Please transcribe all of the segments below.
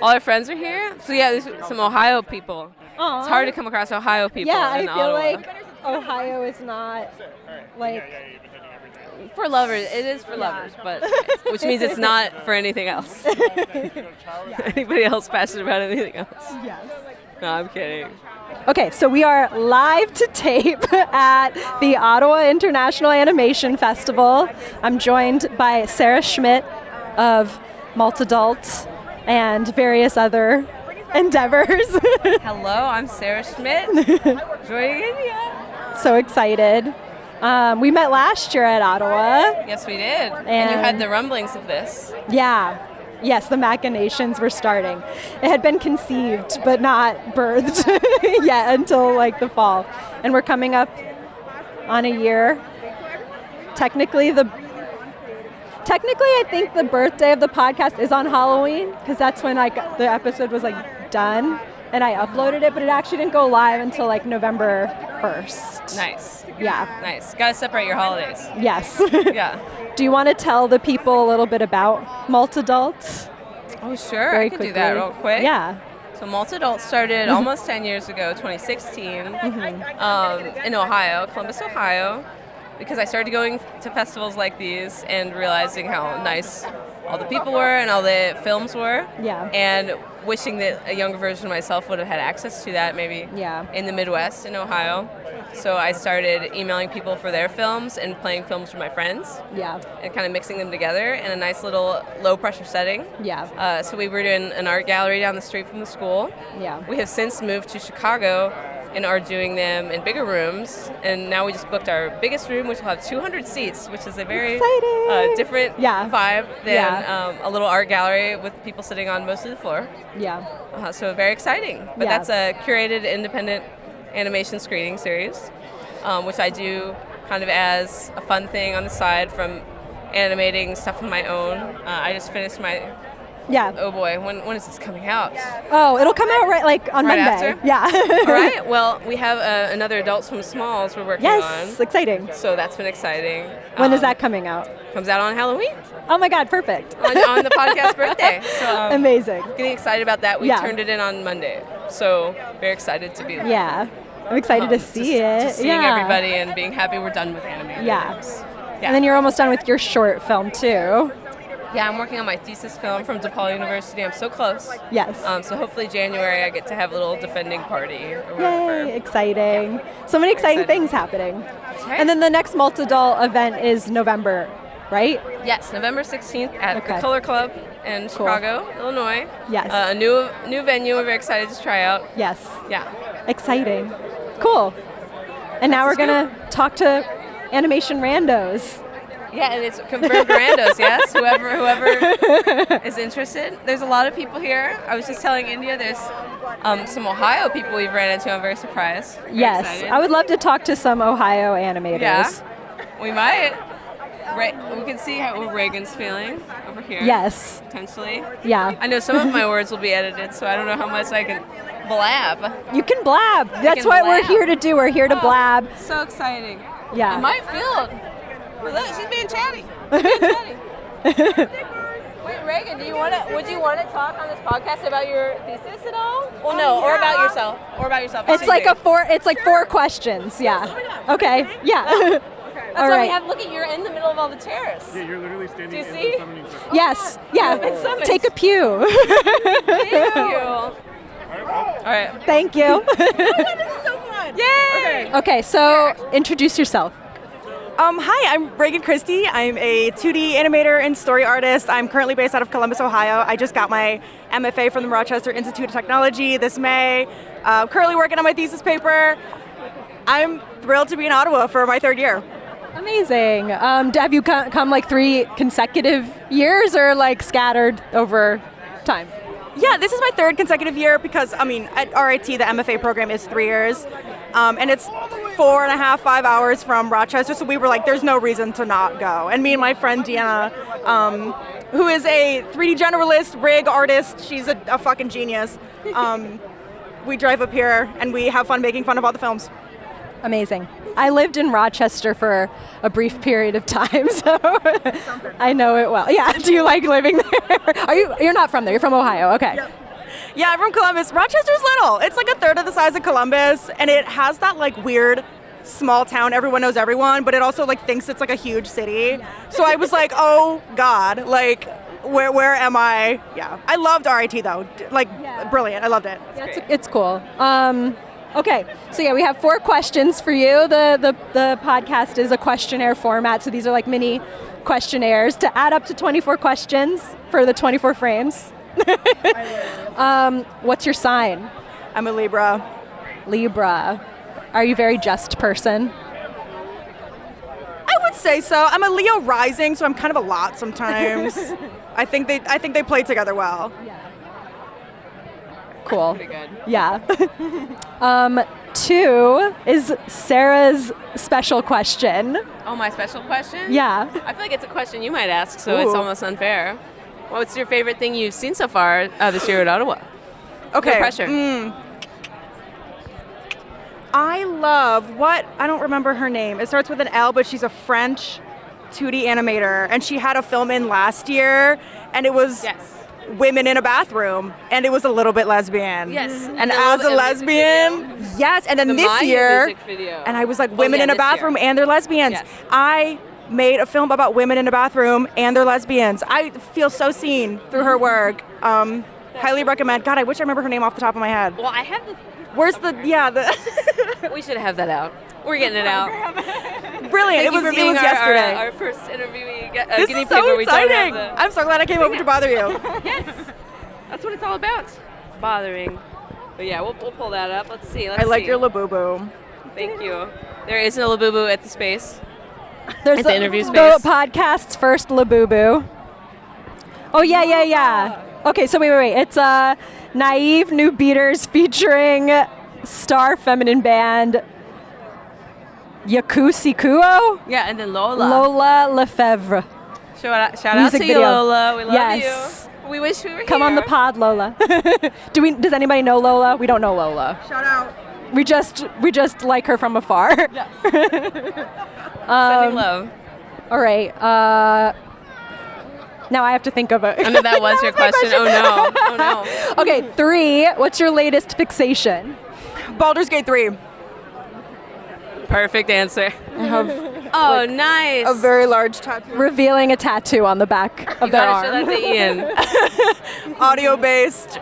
All our friends are here. So yeah, there's some Ohio people. Aww. It's hard to come across Ohio people. Yeah, I in feel Ottawa. like Ohio is not like For lovers, it is for lovers, but which means it's not for anything else. Anybody else passionate about anything else? yes. No, I'm kidding. Okay, so we are live to tape at the Ottawa International Animation Festival. I'm joined by Sarah Schmidt of Malt and various other endeavors. Hello, I'm Sarah Schmidt, joining India. So excited. We met last year at Ottawa. Yes, we did. And you had the rumblings of this. Yeah. Yes, the machinations were starting. It had been conceived, but not birthed yet until like the fall. And we're coming up on a year. Technically, I think the birthday of the podcast is on Halloween, because that's when the episode was done, and I uploaded it, but it actually didn't go live until November 1st. Nice. Yeah. Nice. Gotta separate your holidays. Yes. Yeah. Do you want to tell the people a little bit about Malt Adults? Oh, sure. Very I can quickly. do that real quick. Yeah. So Malt Adults started almost 10 years ago, 2016, in Ohio, Columbus, Ohio, because I started going to festivals like these and realizing how nice all the people were and all the films were. Yeah. And wishing that a younger version of myself would have had access to that maybe in the Midwest in Ohio. So I started emailing people for their films and playing films for my friends. Yeah. And kind of mixing them together in a nice little low pressure setting. Yeah. So we were doing an art gallery down the street from the school. Yeah. We have since moved to Chicago and are doing them in bigger rooms. And now we just booked our biggest room, which will have 200 seats, which is a very different vibe than a little art gallery with people sitting on most of the floor. Yeah. So very exciting. But that's a curated independent animation screening series, which I do kind of as a fun thing on the side from animating stuff on my own. I just finished my... Yeah. Oh boy, when is this coming out? Oh, it'll come out on Monday. After? Yeah. All right. Well, we have another Adults from Smalls we're working on. Yes, exciting. So that's been exciting. When is that coming out? Comes out on Halloween. Oh my God, perfect. on the podcast birthday. So, amazing. Getting excited about that. We turned it in on Monday. So very excited to be there. Yeah. I'm excited to see it. Just seeing everybody and being happy we're done with animated. Yeah. And then you're almost done with your short film too. Yeah, I'm working on my thesis film from DePaul University. I'm so close. Yes. So hopefully January I get to have a little defending party or whatever. Yay, exciting. So many exciting things happening. Right. And then the next Multidol event is November, right? Yes, November 16th at the Color Club in Chicago, Illinois. Yes. A new venue we're very excited to try out. Yes. Yeah. Exciting. Cool. And now we're going to talk to animation randos. Yeah, and it's confirmed randos, yes? Whoever is interested. There's a lot of people here. I was just telling India there's some Ohio people we've ran into. I'm very surprised. Yes, excited. I would love to talk to some Ohio animators. Yeah, we might. We can see how Reagan's feeling over here. Yes. Potentially. Yeah. I know some of my words will be edited, so I don't know how much I can blab. You can blab. That's what we're here to do. We're here to blab. So exciting. Yeah. I might feel... Look, she's being chatty. Wait, Reagan, would you want to talk on this podcast about your thesis at all? Well, no, or about yourself. It's like four questions. Yeah. Okay. Yeah. That's why we have. Look at you're in the middle of all the chairs. Yeah, you're literally standing. Do you see? Yes. Yeah. Take a pew. Thank you. All right. Thank you. This is so fun. Yay! Okay, so introduce yourself. Hi, I'm Reagan Christie. I'm a 2D animator and story artist. I'm currently based out of Columbus, Ohio. I just got my MFA from the Rochester Institute of Technology this May. Currently working on my thesis paper. I'm thrilled to be in Ottawa for my third year. Amazing. Have you come 3 consecutive years or scattered over time? Yeah, this is my third consecutive year because, at RIT, the MFA program is 3 years. And it's 4.5, 5 hours from Rochester, so we were like, there's no reason to not go. And me and my friend Deanna, who is a 3D generalist, rig artist, she's a fucking genius. We drive up here and we have fun making fun of all the films. Amazing. I lived in Rochester for a brief period of time, so I know it well. Yeah, do you like living there? You're not from there, you're from Ohio, okay. Yep. Yeah, I'm from Columbus. Rochester's little. It's like a third of the size of Columbus, and it has that like weird small town, everyone knows everyone, but it also like thinks it's like a huge city. So I was like, oh God, like where am I? Yeah. I loved RIT though. Like brilliant. I loved it. Yeah, it's cool. Okay, so yeah, we have 4 questions for you. The podcast is a questionnaire format, so these are like mini questionnaires to add up to 24 questions for the 24 frames. What's your sign? I'm a Libra. Libra. Are you a very just person? I would say so. I'm a Leo rising, so I'm kind of a lot sometimes. I think they play together well. Yeah. Cool. Pretty good. Yeah. 2 is Sarah's special question. Oh, my special question? Yeah. I feel like it's a question you might ask, so it's Ooh. almost unfair. What's your favorite thing you've seen so far this year at Ottawa? Okay. No pressure. I love I don't remember her name. It starts with an L, but she's a French 2D animator, and she had a film in last year, and it was women in a bathroom, and it was a little bit lesbian. Yes. And as a lesbian, yes. And then this year, and I was like, women in a bathroom and they're lesbians. Yes. I made a film about women in a bathroom and they're lesbians. I feel so seen through her work. Highly recommend. God, I wish I remember her name off the top of my head. Well, I have the... Where's the We should have that out. We're getting it out. Brilliant. Thank you for it being was yesterday. Our first interviewee This guinea is pig so where we don't exciting. have I'm so glad I came over to bother you. Yes. That's what it's all about. Bothering. But yeah, we'll pull that up. Let's see. I like your labubu. Thank you. There is no labubu at the space. There's At the interview the space. podcast's first Labubu. Oh, yeah. Okay, so wait. It's Naive New Beaters featuring star feminine band Yakusikuo? Yeah, and then Lola. Lola Lefebvre. Shout out Music to video. you, Lola. We love Yes. you. We wish we were here. Come on the pod, Lola. Does anybody know Lola? We don't know Lola. Shout out. We just like her from afar. Sending love. All right. Now I have to think of it. I know that was your question. Oh no. Okay, 3. What's your latest fixation? Baldur's Gate 3. Perfect answer. I have Nice. a very large tattoo. Revealing a tattoo on the back of You their gotta show arm. that to Ian. Audio-based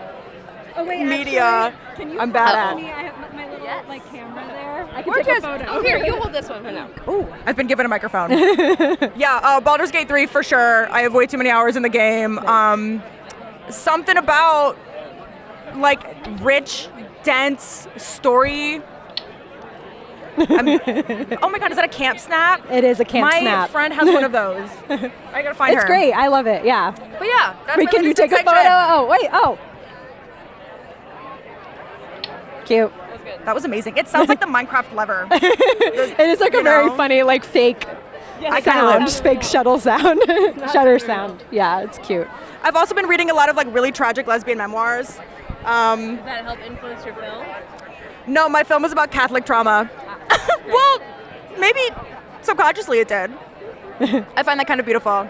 media. Can you I'm bad at. I have my little camera there. I can Gorgeous. take a photo. Oh, here, you hold this one for now. Ooh, I've been given a microphone. Yeah, Baldur's Gate 3 for sure. I have way too many hours in the game. Something about like rich, dense story. Oh my God, is that a camp snap? It is a camp My snap. friend has one of those. I gotta find her. It's great. I love it. Yeah. But yeah, that's Wait, my can you latest take a photo? fixation. Oh, wait. Oh. Cute. That was amazing. It sounds like the Minecraft lever. It is like a very funny, like fake I kinda sound, love- fake shuttle sound, shutter sound. Yeah, it's cute. I've also been reading a lot of like really tragic lesbian memoirs. Did that help influence your film? No, my film was about Catholic trauma. Well, maybe subconsciously it did. I find that kind of beautiful.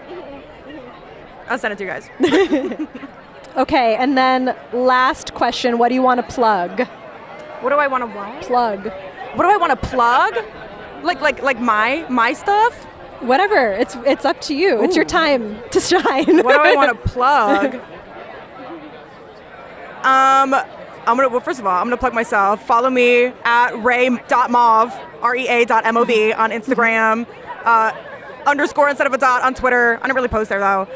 I'll send it to you guys. Okay, and then last question: what do you want to plug? What do I want to what? Plug. What do I want to plug? Like my stuff? Whatever. It's up to you. It's your time to shine. What do I want to plug? First of all, I'm gonna plug myself. Follow me at ray.mauve, rea.mov on Instagram. Underscore instead of a dot on Twitter. I don't really post there though.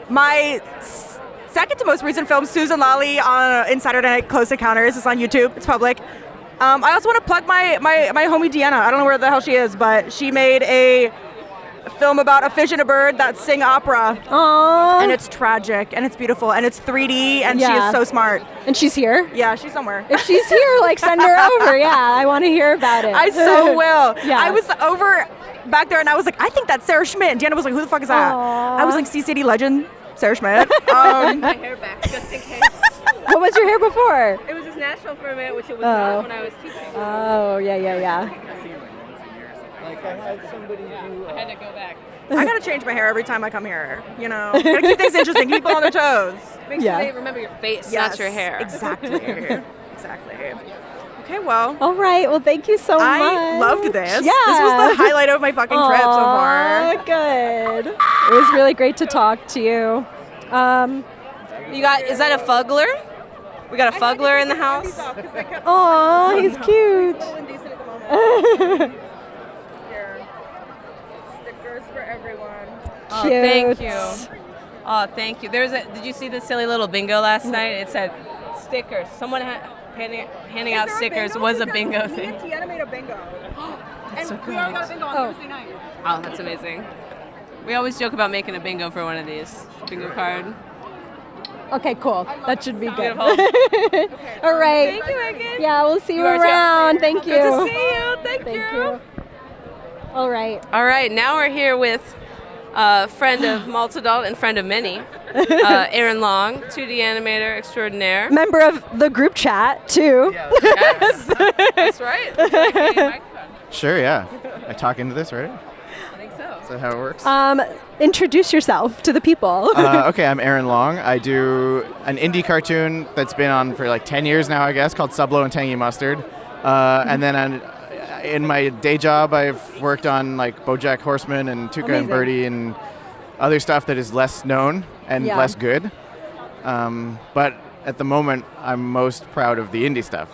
My second to most recent film, Susan Lally in Saturday Night Close Encounters, is on YouTube. It's public. I also want to plug my homie Deanna. I don't know where the hell she is, but she made a film about a fish and a bird that sing opera. Aww. And it's tragic, and it's beautiful, and it's 3D, and she Yeah. is so smart. And she's here. Yeah, she's somewhere. If she's here, like send her over. Yeah, I want to hear about it. I so will. Yeah. I was over back there, and I was like, I think that's Sarah Schmidt. And Deanna was like, who the fuck is that? Aww. I was like, C-City legend, Sarah Schmidt. My hair back, just in case. What was your hair before? It was just Nashville for a minute, which it was not when I was teaching. Oh, yeah. Like I had somebody do. I had to go back. I gotta change my hair every time I come here. You know, gotta keep things interesting, keep people on their toes. Make sure they remember your face, not your hair. Exactly. Exactly. Okay, well. All right. Well, thank you so much. I loved this. Yeah. This was the highlight of my fucking trip so far. Good. It was really great to talk to you. You got? Is that a fuggler? We got a fuggler in the house. Oh, he's cute. Stickers for everyone. Oh, Cute. thank you. Oh, thank you. Did you see the silly little bingo last night? It said stickers. Someone handing out stickers was a bingo thing. Me and Tiana made a bingo. That's so We good. all got a bingo on Thursday night. Oh, that's amazing. We always joke about making a bingo for one of these. Bingo card. Okay, cool. That should be good. Beautiful. All right. Thank you, Megan. Yeah, we'll see you are too. around. Thank you. Good to see you. Thank you. All right. All right, now we're here with a friend of Malt Adult and friend of many, Aaron Long, 2D animator extraordinaire. Member of the group chat, too. Yes, that's right. Sure, yeah. I talk into this, right? I think so. Is that how it works? Introduce yourself to the people. Okay, I'm Aaron Long. I do an indie cartoon that's been on for like 10 years now, I guess, called Sublo and Tangy Mustard. And then in my day job, I've worked on like BoJack Horseman and Tuca and Birdie and other stuff that is less known and less good. But at the moment, I'm most proud of the indie stuff.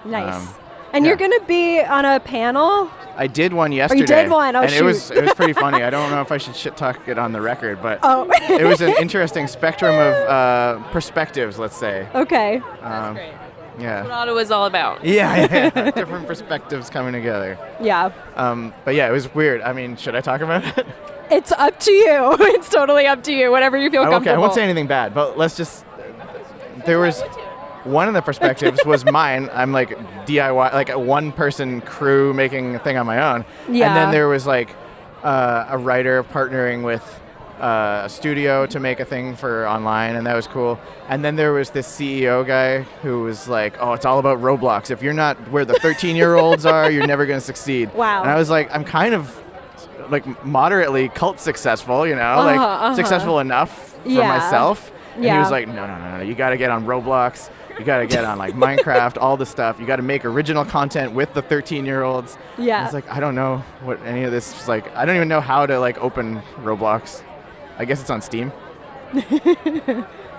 Nice. And you're going to be on a panel? I did one yesterday. You did one? Oh, and shoot. it was pretty funny. I don't know if I should shit talk it on the record, but it was an interesting spectrum of perspectives, let's say. Okay. That's great. Yeah. That's what Ottawa is all about. Yeah. Different perspectives coming together. Yeah. But yeah, it was weird. I mean, should I talk about it? It's up to you. It's totally up to you. Whatever you feel comfortable. Okay, I won't say anything bad, but let's just. There was one of the perspectives was mine. I'm like DIY, like a one-person crew making a thing on my own. Yeah. And then there was like a writer partnering with a studio to make a thing for online, and that was cool. And then there was this CEO guy who was like, "Oh, it's all about Roblox. If you're not where the 13-year-olds are, you're never going to succeed." Wow. And I was like, I'm kind of like moderately cult successful, you know, like successful enough for myself. And he was like, no, you got to get on Roblox. You got to get on like Minecraft, all the stuff. You got to make original content with the 13-year-olds. Yeah. I was like, I don't know what any of this is like. I don't even know how to like open Roblox. I guess it's on Steam.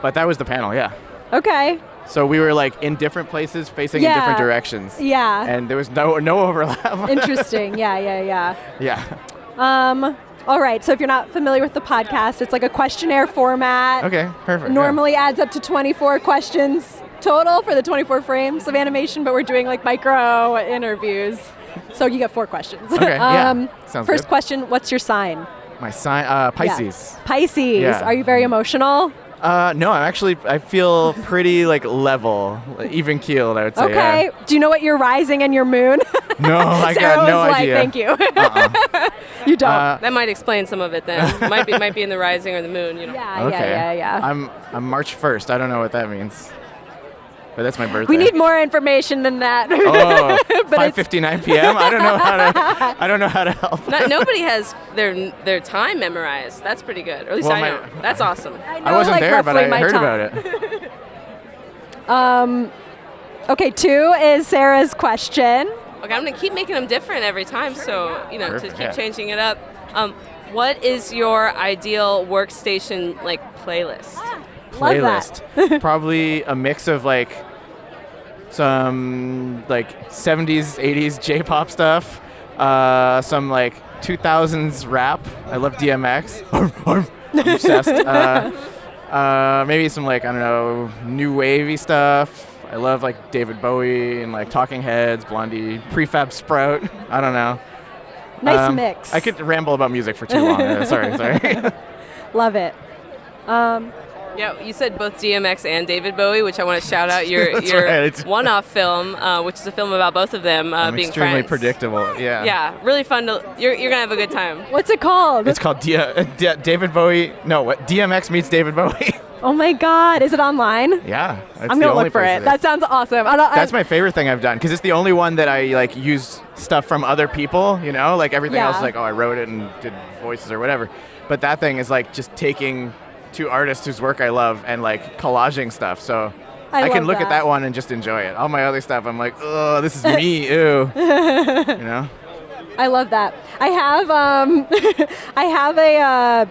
But that was the panel, yeah. Okay. So we were like in different places facing in different directions. Yeah. And there was no overlap. Interesting. Yeah. Yeah. All right. So if you're not familiar with the podcast, it's like a questionnaire format. Okay, perfect. Normally adds up to 24 questions total for the 24 frames of animation, but we're doing like micro interviews. So you get 4 questions. Okay, yeah. Sounds First good. question, what's your sign? My sign, Pisces. Yeah. Pisces. Yeah. Are you very emotional? No, I feel pretty like level, even keeled, I would say. Okay. Yeah. Do you know what your rising and your moon? No, I Sarah got no was idea. like, thank you. You don't. That might explain some of it then. might be in the rising or the moon, you know. Yeah. I'm March 1st. I don't know what that means. But that's my birthday. We need more information than that. Oh, But 5:59 p.m. I don't know how to help. Nobody has their time memorized. That's pretty good. Or at least I know. That's awesome. I wasn't like, there, but I roughly my heard time. about it. Okay, 2 is Sarah's question. Okay, I'm gonna keep making them different every time, so Perfect, to keep yeah. changing it up. What is your ideal workstation like playlist? Love that. Playlist. Probably a mix of like some like 70s, 80s J-pop stuff, some like 2000s rap. I love DMX. I'm obsessed. Maybe some like, I don't know, new wavy stuff. I love like David Bowie and like Talking Heads, Blondie, Prefab Sprout. I don't know. Nice mix. I could ramble about music for too long. Sorry. Love it. Yeah, you said both DMX and David Bowie, which I want to shout out your right. one-off film, which is a film about both of them I'm being extremely friends. predictable. Yeah. Yeah, really fun to. You're gonna have a good time. What's it called? It's called David Bowie. No, what? DMX meets David Bowie. Oh my God, is it online? Yeah, I'm gonna look for it. That sounds awesome. That's my favorite thing I've done because it's the only one that I like use stuff from other people. You know, like everything else is like, oh, I wrote it and did voices or whatever. But that thing is like just taking two artists whose work I love and like collaging stuff. So I can look at that one and just enjoy it. All my other stuff, I'm like, oh, this is me. Ew. You know. I love that. I have I have a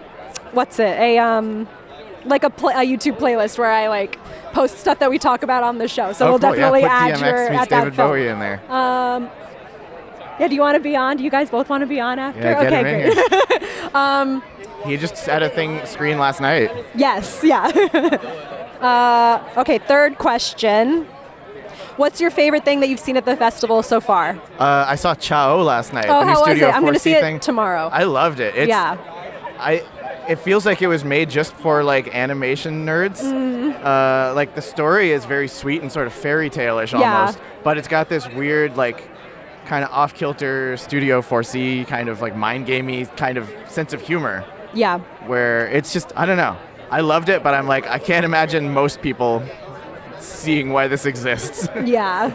like a YouTube playlist where I like post stuff that we talk about on the show. So we'll definitely add your at that David film. Bowie in there. Yeah, do you want to be on? Do you guys both want to be on after? Yeah, get okay, him great. In here. He just had a screen last night. Yes, yeah. Okay, third question. What's your favorite thing that you've seen at the festival so far? I saw Chao last night. Oh, the new how was Studio it? I'm going to 4C see thing. it tomorrow. I loved it. Yeah. It feels like it was made just for like animation nerds. Like the story is very sweet and sort of fairy tale-ish almost, but it's got this weird like kind of off-kilter Studio 4C kind of like mind gamey kind of sense of humor. Yeah. Where it's just, I don't know. I loved it, but I'm like, I can't imagine most people seeing why this exists. Yeah.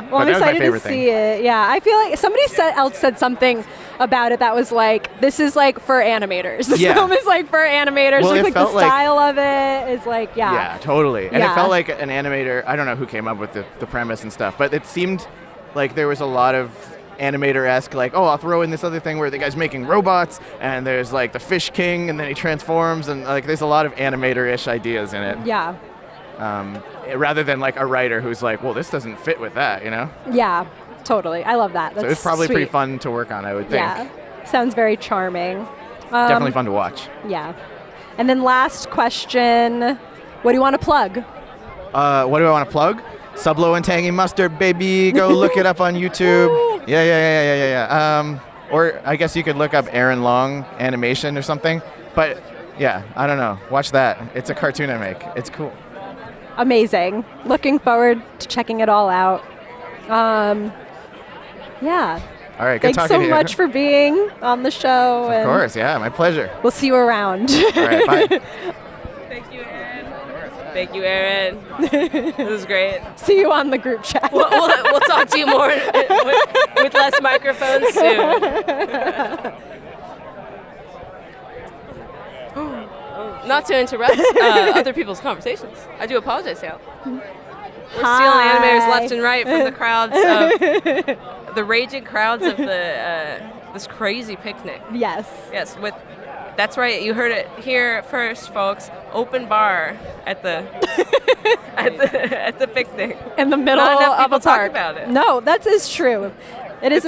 Well, I'm that was my excited to favorite see thing. it. Yeah, I feel like somebody else said something about it that was like, this is like for animators. This film is like for animators. Well, like the style of it is like, Yeah, totally. And it felt like an animator, I don't know who came up with the premise and stuff, but it seemed like there was a lot of animator-esque, like, oh, I'll throw in this other thing where the guy's making robots, and there's like the Fish King, and then he transforms, and like there's a lot of animator-ish ideas in it. Yeah. Rather than like a writer who's like, well, this doesn't fit with that, you know? Yeah, totally. I love that. That's so it's probably sweet. pretty fun to work on, I would think. Yeah, sounds very charming. Definitely fun to watch. Yeah. And then last question, what do you want to plug? What do I want to plug? Sublo and Tangy Mustard, baby. Go look it up on YouTube. Yeah. Or I guess you could look up Aaron Long Animation or something. But yeah, I don't know. Watch that. It's a cartoon I make. It's cool. Amazing. Looking forward to checking it all out. Yeah. All right, good Thanks talking so to you. much for being on the show. Of course, yeah, my pleasure. We'll see you around. All right, bye. Thank you, Aaron. Thank you, Aaron. This is great. See you on the group chat. We'll talk to you more with less microphones soon. Not to interrupt other people's conversations. I do apologize, Hale. We're stealing animators left and right from the crowds of the raging crowds of this crazy picnic. Yes. Yes, that's right. You heard it here first, folks. Open bar at the at the picnic. In the middle not enough of people a park. talk about it. No, that is true. There's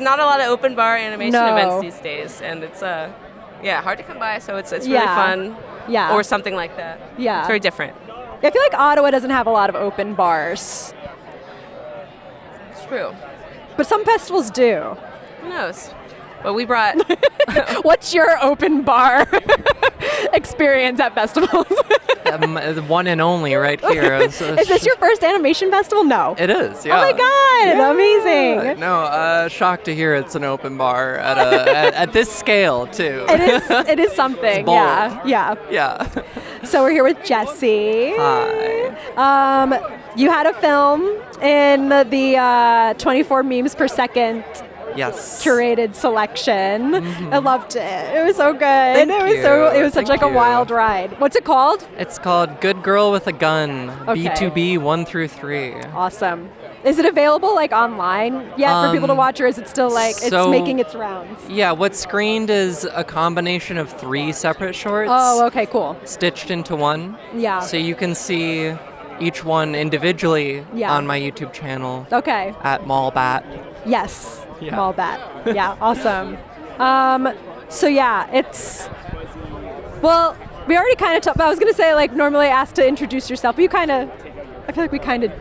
not a lot of open bar animation No. events these days, and it's hard to come by. So it's really fun. Yeah. Or something like that. Yeah. It's very different. I feel like Ottawa doesn't have a lot of open bars, It's true. but some festivals do. Who knows? But we brought. What's your open bar experience at festivals? The one and only right here. Is this your first animation festival? No. It is, yeah. Oh my God, Yeah. amazing. No, shocked to hear it's an open bar at this scale too. It is something. It's bold. Yeah. Yeah. So we're here with Jesse. Hi. You had a film in the 24 memes per second Yes. curated selection. I loved it. It was so good. Thank It was such Thank like a you. wild ride. What's it called? It's called Good Girl with a Gun. Okay. B2B 1 through 3. Awesome. Is it available like online yet for people to watch, or is it still like it's so- making its rounds? Yeah, what's screened is a combination of 3 separate shorts Oh, okay, cool. stitched into one. Yeah. So you can see each one individually Yeah. on my YouTube channel Okay. at Malbat. Yes. Yeah. All that. Yeah, awesome. So yeah, it's well, we already kind of talked. I was gonna say like normally asked to introduce yourself, but I feel like we kind of.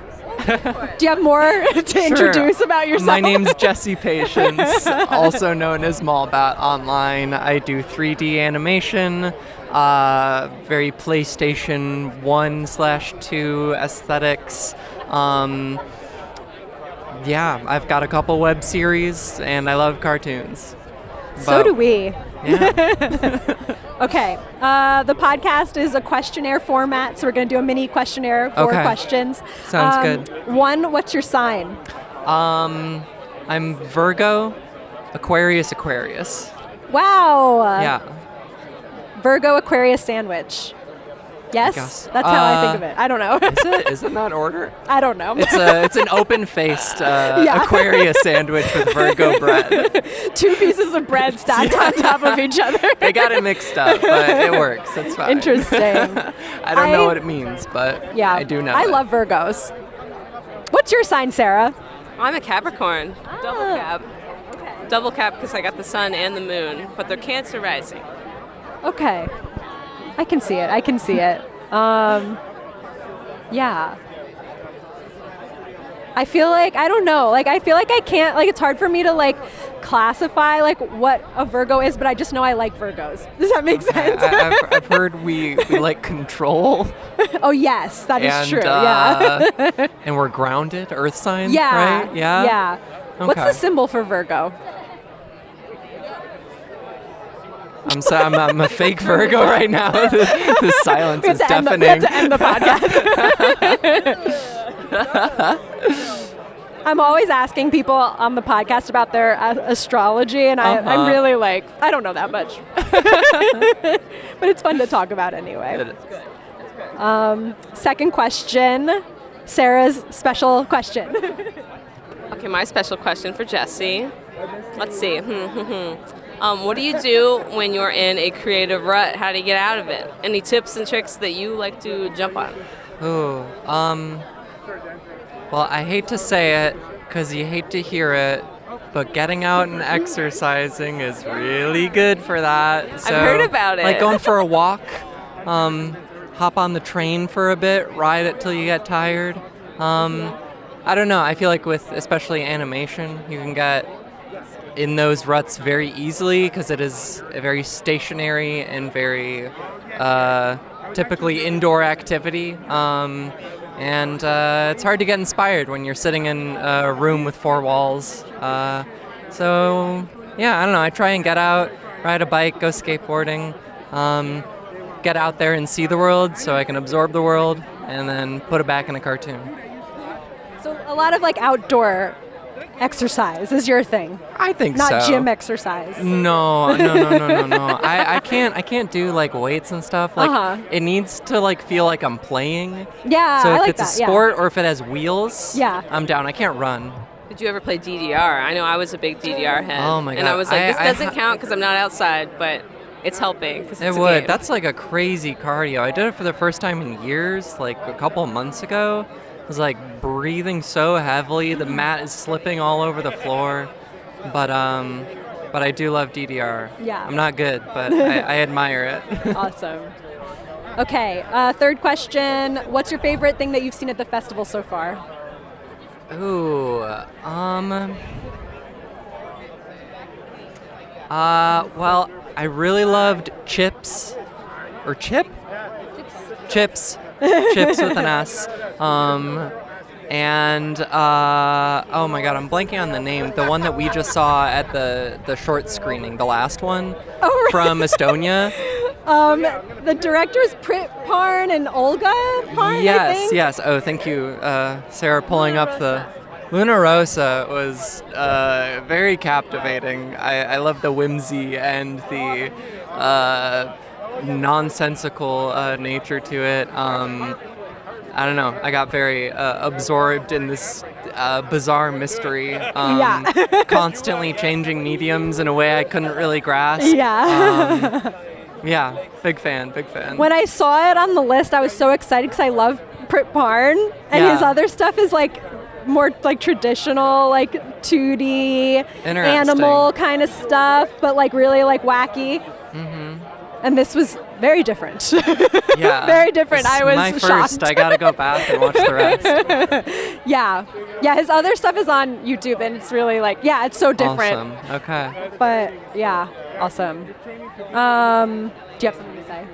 Do you have more to introduce about yourself? My name's Jesse Patience, also known as Malbat online. I do 3D animation, very PlayStation 1/2 aesthetics. Yeah, I've got a couple web series, and I love cartoons. So do we. Yeah. Okay. The podcast is a questionnaire format, so we're going to do a mini questionnaire, 4 questions. Sounds good. 1, what's your sign? I'm Virgo, Aquarius. Wow. Yeah. Virgo Aquarius sandwich. Yes? guess. That's how I think of it. I don't know. Is it in that order? I don't know. It's an open-faced Aquarius sandwich with Virgo bread. 2 pieces of bread stacked on top of each other. They got it mixed up, but it works. It's fine. Interesting. I don't know what it means, but I do know I it. love Virgos. What's your sign, Sarah? I'm a Capricorn. Double cap. Double cap because I got the sun and the moon, but they're Cancer rising. Okay. I can see it. Yeah. I feel like, I don't know, like I feel like I can't, like it's hard for me to like classify like what a Virgo is, but I just know I like Virgos. Does that make sense? I've heard we like control. Oh yes, that is true. And we're grounded, earth sign, yeah. right? Yeah. Yeah. Okay. What's the symbol for Virgo? I'm a fake Virgo right now. The silence is deafening. We have to end the podcast. I'm always asking people on the podcast about their astrology, and I'm really like, I don't know that much. But it's fun to talk about anyway. Second question, Sarah's special question. Okay, my special question for Jessie. Let's see. What do you do when you're in a creative rut? How do you get out of it? Any tips and tricks that you like to jump on? Ooh, well, I hate to say it because you hate to hear it, but getting out and exercising is really good for that. So, I've heard about it. Like going for a walk, hop on the train for a bit, ride it till you get tired. I don't know. I feel like with especially animation, you can get in those ruts very easily because it is a very stationary and very typically indoor activity. And it's hard to get inspired when you're sitting in a room with 4 walls. So, yeah, I don't know. I try and get out, ride a bike, go skateboarding, get out there and see the world so I can absorb the world and then put it back in a cartoon. So a lot of like outdoor exercise is your thing. I think so. Not gym exercise. No. I can't do like weights and stuff. Like it needs to like feel like I'm playing. Yeah, so I if like it's that, a sport or if it has wheels, I'm down. I can't run. Did you ever play DDR? I know I was a big DDR head. Oh my God. And I was like, this doesn't count because I'm not outside, but it's helping. It would. That's like a crazy cardio. I did it for the first time in years, like a couple months ago. I was like breathing so heavily, the mat is slipping all over the floor. But I do love DDR. Yeah. I'm not good, but I admire it. Awesome. Okay, third question. What's your favorite thing that you've seen at the festival so far? Ooh, well, I really loved Chips, or Chip? Chips. Chips with an S. And oh my God, I'm blanking on the name. The one that we just saw at the short screening, the last one from Estonia. The directors Prit Parn and Olga Parn, I think? Yes. Oh, thank you, Sarah, pulling up the Luna Rosa was very captivating. I love the whimsy and the nonsensical nature to it. I don't know. I got very absorbed in this bizarre mystery. Constantly changing mediums in a way I couldn't really grasp. Yeah, big fan. When I saw it on the list, I was so excited because I love Prit Parn, and his other stuff is like more like traditional, like 2D animal kind of stuff, but like really like wacky. Mm-hmm. And this was very different. Yeah. Very different. I was my shocked. first. I gotta go back and watch the rest. Yeah. His other stuff is on YouTube, and it's really like, it's so different. Awesome. Okay. But yeah, awesome. Do you have something to say?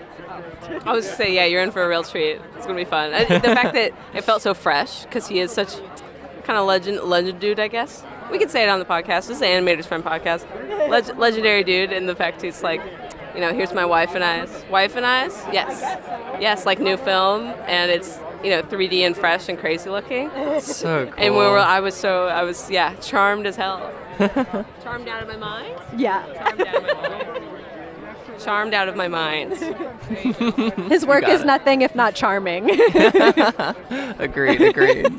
I was going to say, you're in for a real treat. It's going to be fun. The fact that it felt so fresh, because he is such kind of legend dude, I guess. We could say it on the podcast. This is the Animator's Friend podcast. Legendary dude, and the fact he's like, here's my wife and I's. Wife and I's? Yes. Yes, like new film, and it's 3D and fresh and crazy looking. So cool. And I was charmed as hell. Charmed out of my mind? Yeah. Charmed out of my mind. His work is nothing if not charming. Agreed.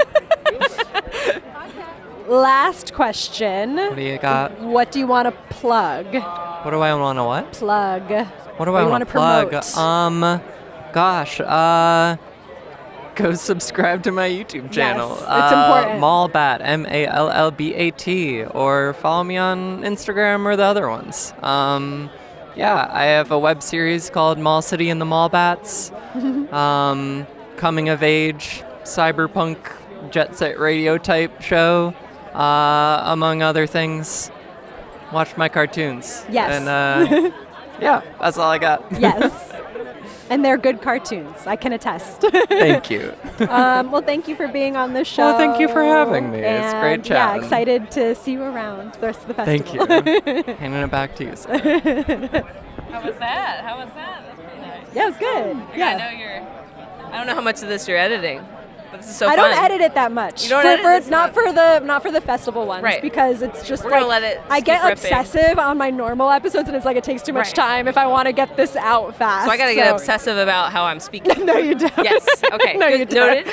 Last question. What do you got? What do you want to plug? What do I want to what? Plug. What do I want to plug? Promote? Go subscribe to my YouTube channel. Yes, it's important. Mallbat, Mallbat, or follow me on Instagram or the other ones. I have a web series called Mall City and the Mallbats. Coming of age, cyberpunk, jet set radio type show, among other things. Watch my cartoons. Yes. And that's all I got. Yes. And they're good cartoons. I can attest. Thank you. Well, thank you for being on the show. Well, thank you for having me. It's great chatting. Yeah, excited to see you around the rest of the festival. Thank you. Handing it back to you, sir. How was that? That's pretty nice. Yeah, it was good. I don't know how much of this you're editing, but this is so I fun. don't edit it that much. You don't edit this not for the festival ones, right? Because it's just We're gonna let it I get keep ripping. obsessive on my normal episodes, and it's like it takes too much Right. time if I want to get this out fast. So I gotta get obsessive about how I'm speaking. No, you don't. Yes. Okay. No, Good. you don't. Noted.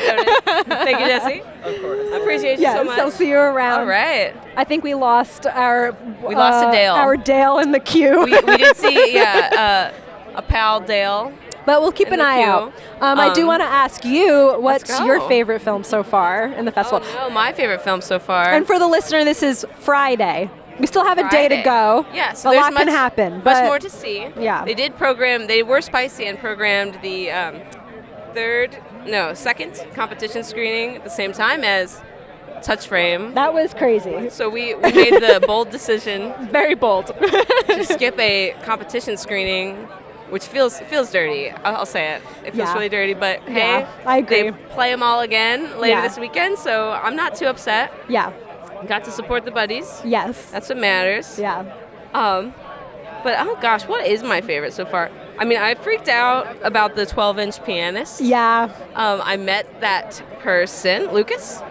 Thank you, Jesse. Of course. I appreciate you so much. I'll see you around. All right. I think we lost our a Dale. Our Dale in the queue. We did see a pal Dale. But we'll keep in an the eye queue. out. I do want to ask you, what's Let's go. your favorite film so far in the festival? Oh, my favorite film so far. And for the listener, this is Friday. We still have a day to Friday. go. Yeah, so a there's lot can happen. Much but more to see. Yeah. They were spicy and programmed the second competition screening at the same time as Touch Frame. That was crazy. So we made the bold decision Very bold. to skip a competition screening, which feels dirty. I'll say it. It feels Yeah. really dirty, but Yeah, hey, I agree. they play them all again later Yeah. this weekend, so I'm not too upset. Yeah. Got to support the buddies. Yes. That's what matters. Yeah. But oh gosh, what is my favorite so far? I mean, I freaked out about the 12-inch pianist. Yeah. I met that person, Lucas.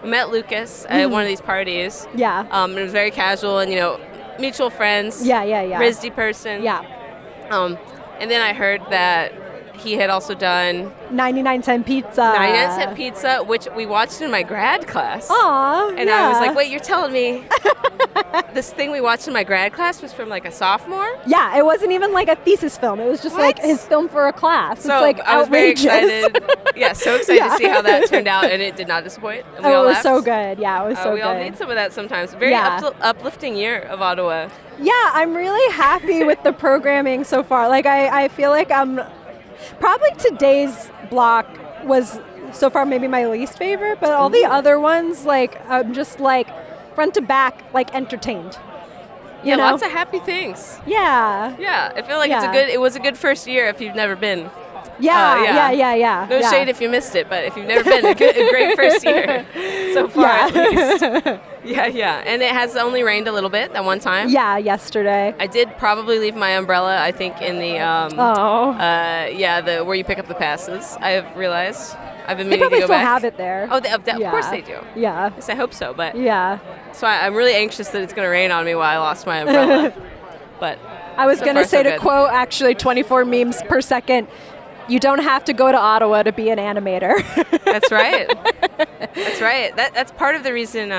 I met Lucas at one of these parties. Yeah. It was very casual and, mutual friends. Yeah. RISD person. Yeah. And then I heard that he had also done 99-cent pizza. 99-cent pizza, which we watched in my grad class. Aw. And I was like, wait, you're telling me this thing we watched in my grad class was from like a sophomore? Yeah, it wasn't even like a thesis film. It was just like What? his film for a class. So it's like I was outrageous. very excited. Yeah, so excited Yeah. to see how that turned out, and it did not disappoint. And we Oh, all it was laughed. so good. Yeah, it was so we good. all need some of that sometimes. Very Yeah. uplifting year of Ottawa. Yeah, I'm really happy with the programming so far. Like, I feel like probably today's block was so far maybe my least favorite, but all the other ones, like, I'm just like front to back, like entertained. You know? Lots of happy things. Yeah. Yeah, I feel like Yeah. it was a good first year if you've never been. Yeah, yeah. yeah. No yeah. shade if you missed it, but if you've never been, a great first year so far at least. Yeah. And it has only rained a little bit that one time. Yeah, yesterday. I did probably leave my umbrella, I think, in the the where you pick up the passes. I have realized. I've been They meaning probably to go still back. have it there. Oh, of Yeah. course they do. Yeah. Yes, I hope so. But Yeah. so I'm really anxious that it's going to rain on me while I lost my umbrella. But I was so going to far, say so to good. quote actually 24 memes per second, you don't have to go to Ottawa to be an animator. That's right. That's right. That's part of the reason.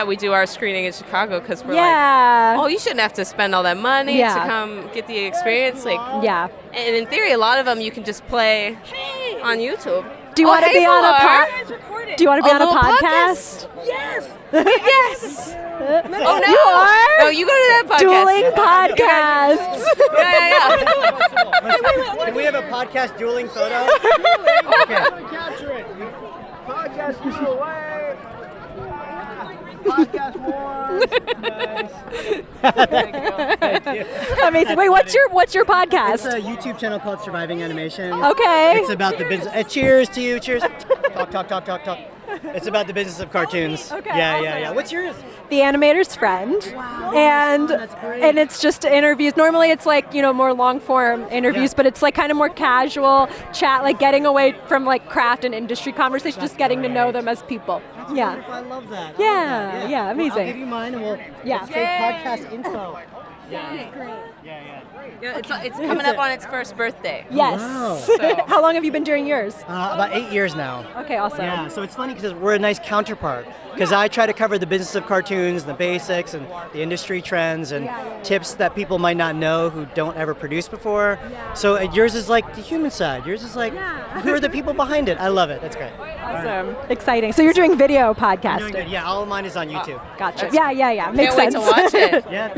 We do our screening in Chicago because we're like, oh, you shouldn't have to spend all that money Yeah. to come get the experience. Like, Yeah. and in theory, a lot of them you can just play on YouTube. Do you want to hey, be on a Pilar. Do you want to be on a little podcast? Yes. Yes. Oh no! You are? No, you go to that podcast. Dueling podcasts. Yeah. Can we have a podcast dueling photo? Okay. Capture it. Podcast you away. Podcast wars. Amazing. Wait, what's your podcast? It's a YouTube channel called Surviving Animation. Okay. It's about the business. Cheers to you. Cheers. Talk. It's about the business of cartoons. Okay, Yeah. awesome. What's yours? The Animator's Friend. Wow. And That's great. and it's just interviews. Normally it's like, more long form interviews, but it's like kind of more casual chat, like getting away from like craft and industry conversation, just getting to know them as people. Yeah. Wonderful. I love that. Yeah, Well, amazing. I'll give you mine and let's take podcast info. Yeah, it's coming up on its first birthday. Yes. Wow. So- How long have you been doing yours? About 8 years now. Okay, awesome. Yeah, so it's funny because we're a nice counterpart. Because I try to cover the business of cartoons, the basics, and the industry trends and tips that people might not know who don't ever produce before. So yours is like the human side. Yours is like who are the people behind it. I love it. That's great. Awesome. Exciting. So you're doing video I'm doing podcasting. good. Yeah, all of mine is on YouTube. Gotcha. Yeah. Makes Can't wait sense. to watch it. Yeah.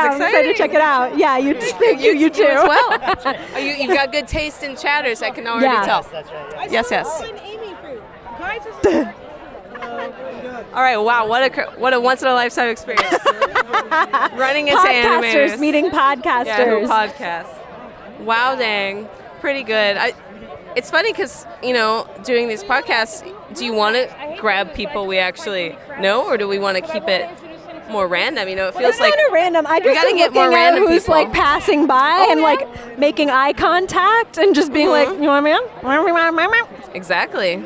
I'm excited to check it out. Yeah, you You too. as well. You've got good taste in chatters. I can already Yeah. tell. That's right. Yes. All right. Wow. What a once in a lifetime experience. Running into Podcasters animators. meeting Yeah, podcasters. podcast. Wow, dang, pretty good. It's funny because doing these podcasts. Do you want to grab people we actually know, or do we want to keep it more random? It feels It's like kind of random. I just gotta am get more looking at random who's people. like passing by and like making eye contact and just being like, you want me? Exactly.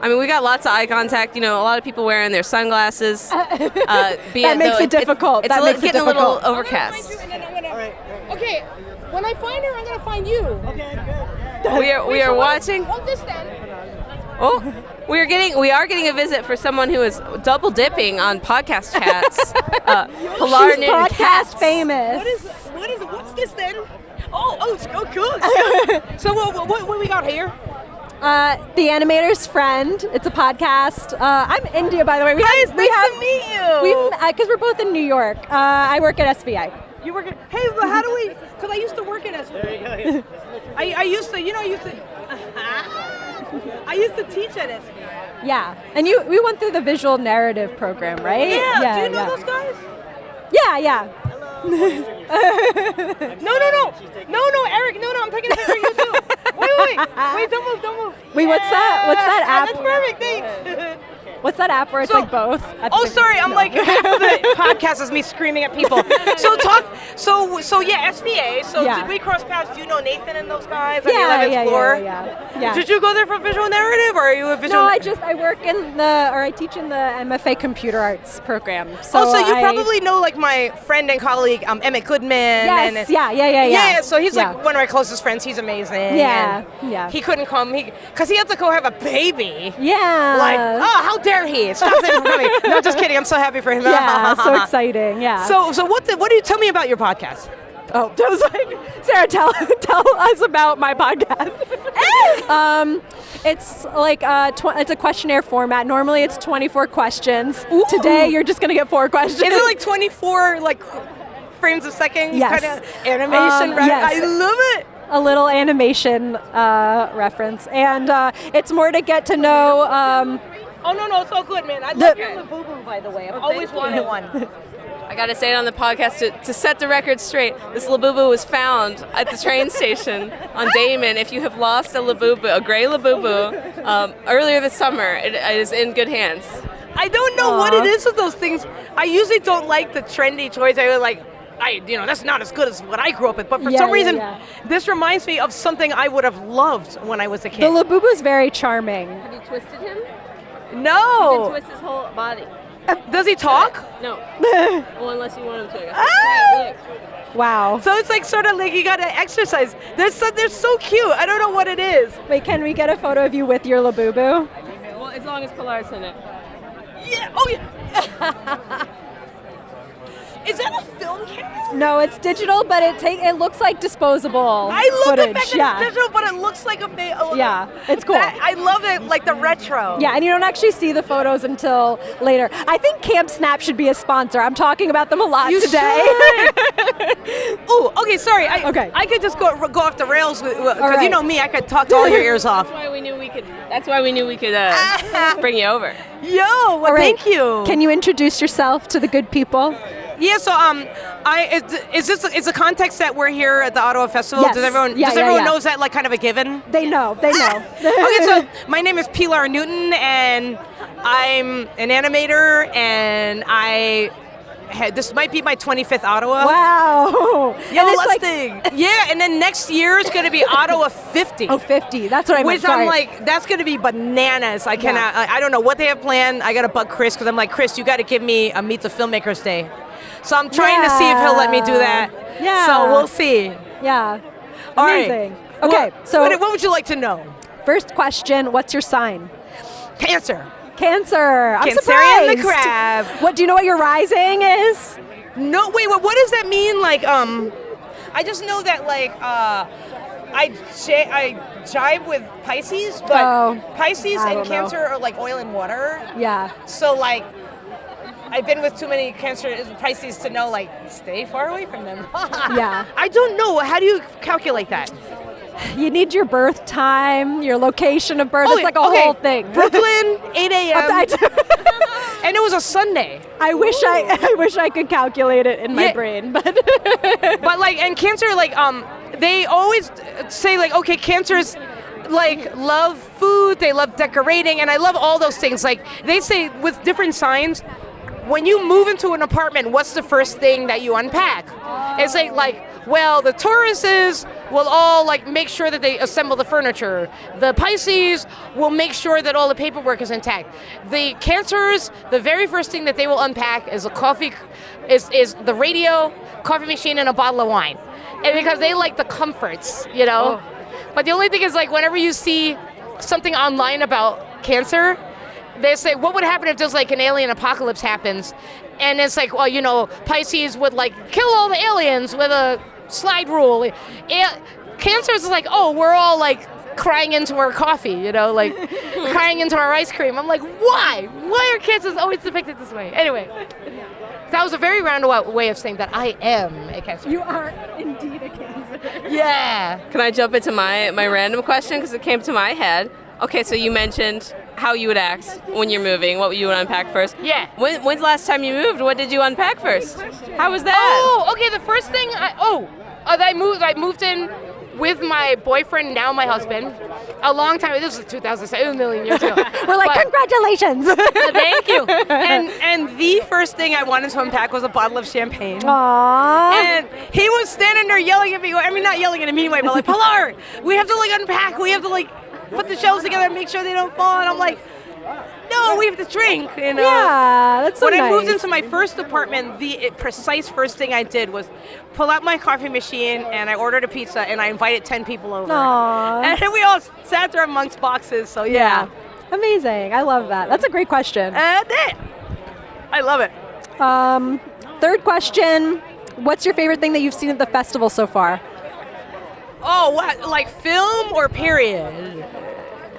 We got lots of eye contact. A lot of people wearing their sunglasses. That makes it difficult. It's getting a little overcast. Okay, when I find her, I'm gonna find you. We are watching. Hold this then. Oh, we are getting a visit for someone who is double dipping on podcast chats. Pilar She's Newton podcast Katz. famous. What's this then? Oh, good. So what we got here? The Animator's Friend. It's a podcast. I'm India, by the way. Nice to meet you. Because we're both in New York. I work at SVI. You work at, hey, but how do we, because I used to work at SVA. There you go. I used to I used to teach at SVA. Yeah, and we went through the visual narrative program, right? Yeah, do you know those guys? Yeah. No, Eric, no, I'm taking a picture of you too. Wait, don't move. Wait, what's that app? That's perfect, thanks. What's that app where it's like both? at the Oh, same- sorry. I'm No. like half of the podcast is me screaming at people. So yeah, SVA. So Yeah. did we cross paths? Do you know Nathan and those guys on Yeah, the 11th floor? yeah. Did you go there for visual narrative, or are you a visual? No, I work I teach in the MFA Computer Arts program. So you I- probably know like my friend and colleague Emmett Goodman. Yes, and, yeah. Yeah, so he's Yeah. like one of my closest friends. He's amazing. Yeah, and yeah. He couldn't come because he had to go have a baby. Yeah. Like, oh, how dare he? Stop him from coming. No, just kidding. I'm so happy for him. Yeah, so exciting. Yeah. So what do you tell me about your podcast? Oh, I was like, Sarah, tell us about my podcast. It's like it's a questionnaire format. Normally, it's 24 questions. Ooh. Today, you're just gonna get 4 questions. Is it like 24 like frames a second Yes. kind of animation? Right? yes. I love it. a little animation reference, and it's more to get to know. Oh no, it's all good, man. I love your Labubu, by the way. I've always wanted one. I gotta say it on the podcast to set the record straight. This Labubu was found at the train station on Damon. If you have lost a Labubu, a gray Labubu, earlier this summer, it is in good hands. I don't know what it is with those things. I usually don't like the trendy toys. That's not as good as what I grew up with. But for some reason, this reminds me of something I would have loved when I was a kid. The Labubu is very charming. Have you twisted him? No. Twist his whole body. Does he talk? No. Well, unless you want him to. I guess. Wow. So it's like sort of like you gotta exercise. They're so cute. I don't know what it is. Wait, can we get a photo of you with your Labubu? Well, as long as Pilar's in it. Yeah. Oh yeah. Is that a film camera? No, it's digital, but it looks like disposable I love footage. the fact that it's digital, but it looks like a Yeah, it's cool. I love it, like the retro. Yeah, and you don't actually see the photos until later. I think Camp Snap should be a sponsor. I'm talking about them a lot today. Oh, okay, sorry. Okay. I could just go off the rails because right. you know me. I could talk all your ears off. That's why we knew we could bring you over. Yo, well, All right. thank you. Can you introduce yourself to the good people? Yeah, so Is the context that we're here at the Ottawa Festival? Yes. Does everyone knows that like kind of a given? They know. Okay, so my name is Pilar Newton, and I'm an animator, and this might be my 25th Ottawa. Wow. Yeah, let's think. Yeah, and then next year is going to be Ottawa 50. Oh, 50. That's what I meant. Which I'm like, that's going to be bananas. I cannot. I don't know what they have planned. I got to bug Chris because I'm like, Chris, you got to give me a Meet the Filmmakers Day. So I'm trying to see if he'll let me do that. Yeah. So we'll see. Yeah. All Amazing. right. Okay, so what would you like to know? first question, what's your sign? Cancer. Cancer. I'm Cancerian surprised. the crab. What, do you know what your rising is? No, wait, what does that mean? Like, I just know that, like, I jive with Pisces, but Pisces and Cancer are like oil and water. Yeah. So, like, I've been with too many Cancer Pisces to know, like, stay far away from them. Yeah. I don't know. How do you calculate that? You need your birth time, your location of birth. It's like a whole thing. Brooklyn, 8 a.m. And it was a Sunday. I wish I could calculate it in my brain, but but like, and Cancer, like, they always say like, okay, Cancers like love food, they love decorating, and I love all those things. Like they say with different signs, when you move into an apartment, what's the first thing that you unpack? It's like, well, the Tauruses will all like make sure that they assemble the furniture. The Pisces will make sure that all the paperwork is intact. The Cancers, the very first thing that they will unpack is a coffee, is the radio, coffee machine, and a bottle of wine. And because they like the comforts, you know? But the only thing is like whenever you see something online about Cancer, they say, what would happen if just like an alien apocalypse happens? And it's like, well, you know, Pisces would like kill all the aliens with a slide rule. Cancer is like, oh, we're all like crying into our coffee, you know, like crying into our ice cream. I'm like, why? Why are Cancers always depicted this way? Anyway, that was a very roundabout way of saying that I am a Cancer. you are indeed a Cancer. Yeah. Can I jump into my random question because it came to my head? Okay, so you mentioned how you would act when you're moving, what you would unpack first. Yeah. When's the last time you moved? What did you unpack first? How was that? Oh, okay. The first thing I moved in with my boyfriend, now my husband, a long time. This was 2007, a million years ago. We're like, congratulations. Thank you. And the first thing I wanted to unpack was a bottle of champagne. Aww. And he was standing there yelling at me. I mean, not yelling in a mean way, but like, Pilar, we have to like unpack. We have to like put the shelves together and make sure they don't fall. And I'm like, no, we have to drink, you know. Yeah, that's so When nice. I moved into my first apartment, the precise first thing I did was pull out my coffee machine and I ordered a pizza and I invited 10 people over. Aww. And then we all sat there amongst boxes, so yeah. Amazing. I love that. That's a great question. I love it. Third question, what's your favorite thing that you've seen at the festival so far? Oh, what? Like film or period?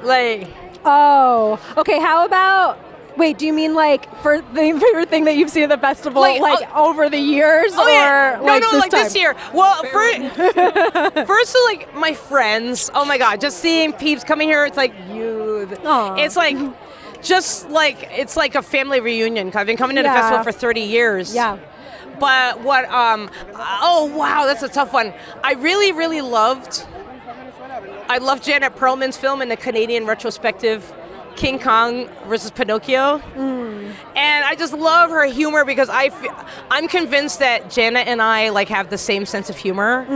Like... Oh, okay. How about? Wait, do you mean like for the favorite thing that you've seen at the festival, like over the years, or like no, this like time? this year? Well, first, like my friends. Oh my God, just seeing peeps coming here, it's like it's like just like it's like a family reunion. 'Cause I've been coming to the festival for 30 years. Yeah. But what? Oh wow, that's a tough one. I really loved Janet Perlman's film in the Canadian retrospective, King Kong versus Pinocchio. And I just love her humor because I'm convinced that Janet and I like have the same sense of humor.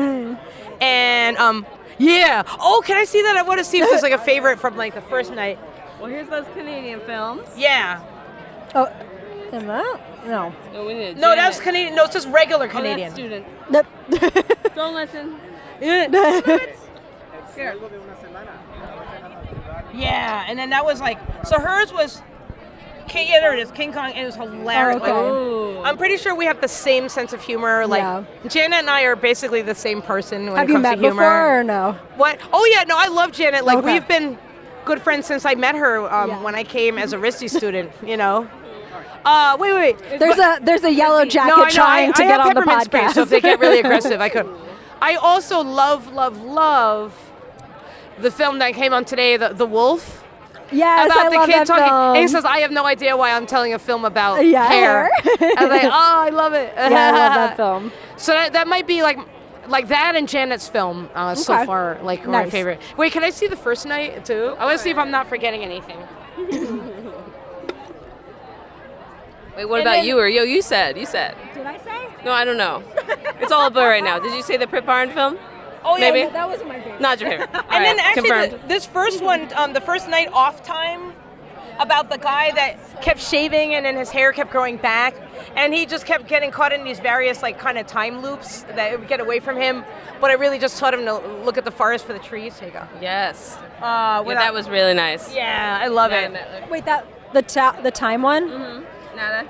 And yeah. Oh, can I see that? I want to see if there's like a favorite from like the first night. Well, here's those Canadian films. Yeah. Oh, and that? No. No, we need No, that's Canadian. No, it's just regular Canadian. Student. Nope. Don't listen. Yeah, and then that was like, so hers was, there it is, King Kong, and it was hilarious. Oh, Like, I'm pretty sure we have the same sense of humor. Like, Janet and I are basically the same person when Have it you comes met to humor. before or no? What? Oh yeah, no, I love Janet. Like, Okay. we've been good friends since I met her when I came as a RISD student, you know. Wait. There's a yellow jacket No, I know, trying to I get have on the peppermint spray, podcast. so if they get really aggressive, I could. I also love the film that came on today, The Wolf. Yes, about I the love kid that talking. film. And he says, "I have no idea why I'm telling a film about hair. I was like, "Oh, I love it." Yeah, I love that film. So that might be like that and Janet's film so Okay. far, like my Nice. favorite. Wait, can I see the first night too? I want to see if I'm not forgetting anything. Wait, what about you? Or you said. Did I say? No, I don't know. It's all a blur right now. Did you say the Prit Barn film? Oh yeah, Maybe? That wasn't my favorite. Not your favorite. And then Alright, actually, confirmed. this first one, the first night off time, about the guy that kept shaving and then his hair kept growing back, and he just kept getting caught in these various like kind of time loops that would get away from him. But I really just taught him to look at the forest for the trees. Here you go. Yes. Yeah, That was really nice. Yeah, I love it. Wait, the time one? Nada.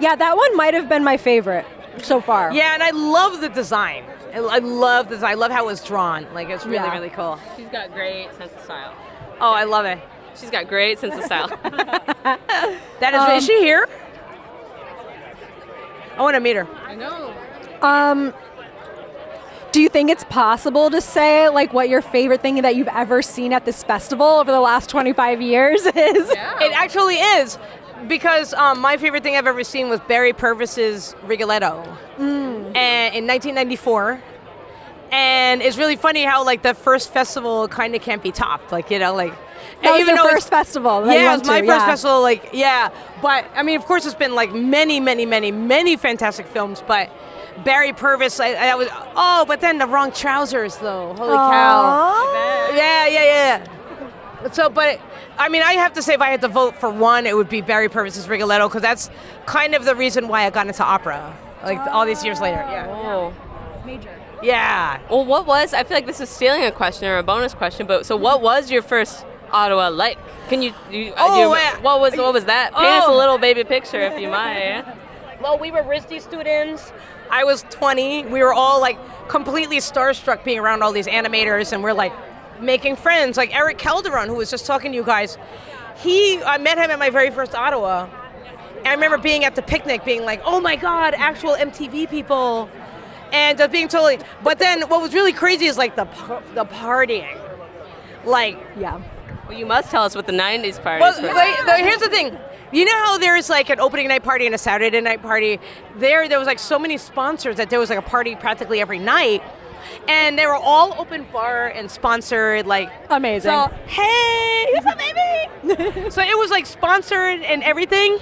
Yeah, that one might have been my favorite so far. Yeah, and I love the design. I love the design. I love how it was drawn. Like it's really, Yeah. really cool. She's got great sense of style. Oh, I love it. She's got great sense of style. That is she here? I want to meet her. I know. Do you think it's possible to say like what your favorite thing that you've ever seen at this festival over the last 25 years is? It actually is, because my favorite thing I've ever seen was Barry Purvis's Rigoletto, and in 1994. And it's really funny how like the first festival kind of can't be topped, like like. That was even your though first festival. That you Yeah, it went was my to, first yeah. festival. Like, yeah, but I mean, of course, it's been like many, many, many, many fantastic films. But Barry Purvis, I was. Oh, but then the wrong trousers, though. Holy cow! Yeah. So, but I mean, I have to say, if I had to vote for one, it would be Barry Purvis's Rigoletto, because that's kind of the reason why I got into opera, like all these years later. Yeah. Oh. Yeah. Well, I feel like this is stealing a question or a bonus question, but so what was your first Ottawa like? Can you what was that? Paint us a little baby picture, if you might. Well, we were RISD students. I was 20. We were all like completely starstruck being around all these animators, and we're like making friends. Like Eric Calderon, who was just talking to you guys, I met him at my very first Ottawa. And I remember being at the picnic being like, oh my God, actual MTV people. And just being totally, but then what was really crazy is like the partying. Like, Yeah. Well, you must tell us what the 90s parties were. well, here's the thing. You know how there's like an opening night party and a Saturday night party? There was like so many sponsors that there was like a party practically every night. And they were all open bar and sponsored, like. Amazing. So, hey, what's up, baby? So it was like sponsored and everything.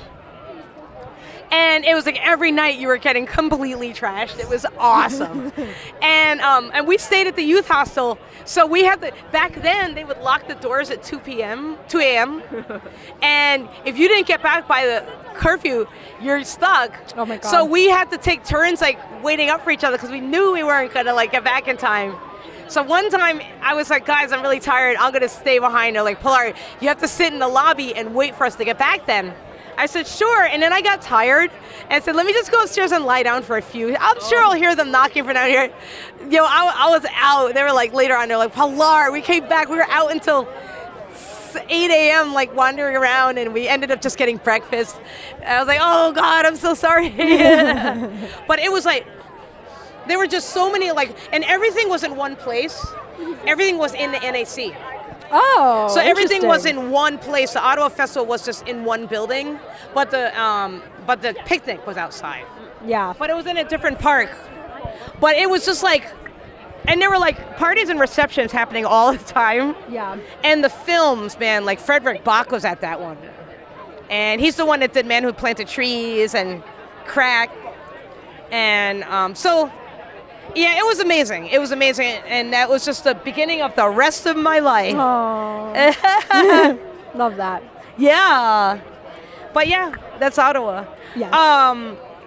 And it was like every night you were getting completely trashed. It was awesome. And we stayed at the youth hostel. So we had back then they would lock the doors at 2 a.m. And if you didn't get back by the curfew, you're stuck. Oh my God. So we had to take turns like waiting up for each other because we knew we weren't gonna like get back in time. So one time I was like, guys, I'm really tired. I'm gonna stay behind. They're like, Pilar, you have to sit in the lobby and wait for us to get back then. I said, sure. And then I got tired and said, let me just go upstairs and lie down for a few. I'm sure I'll hear them knocking from down here. I was out. They were like, later on, they're like, Pilar, we came back. We were out until 8 a.m. like wandering around, and we ended up just getting breakfast. I was like, oh God, I'm so sorry. But it was like, there were just so many and everything was in one place. Everything was in the NAC. Oh, So everything was interesting. in one place. The Ottawa Festival was just in one building, but the picnic was outside. Yeah. But it was in a different park. But it was just like, and there were like parties and receptions happening all the time. Yeah. And the films, man, like Frederick Bach was at that one. And he's the one that did Man Who Planted Trees and Crack. And so, yeah, it was amazing. It was amazing. And that was just the beginning of the rest of my life. Oh. Love that. Yeah. But yeah, that's Ottawa. Yes.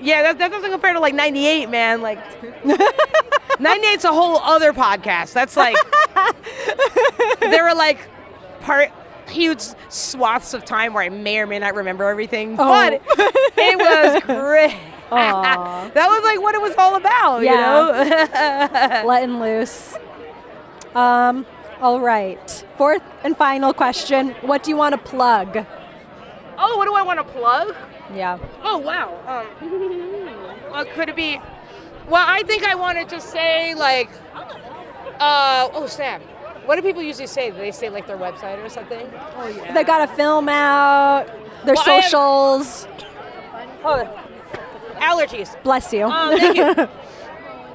Yeah, that doesn't compare to like 98, man. Like 98's a whole other podcast. That's like there were like huge swaths of time where I may or may not remember everything, but it was great. Aw. That was like what it was all about, you know? Letting loose. All right. Fourth and final question. What do you want to plug? Oh, what do I want to plug? Yeah. Oh, wow. What could it be? Well, I think I want to just say, like, oh, snap. What do people usually say? Do they say like their website or something? Oh yeah. They got a film out. Their socials. Allergies. Bless you. Thank you.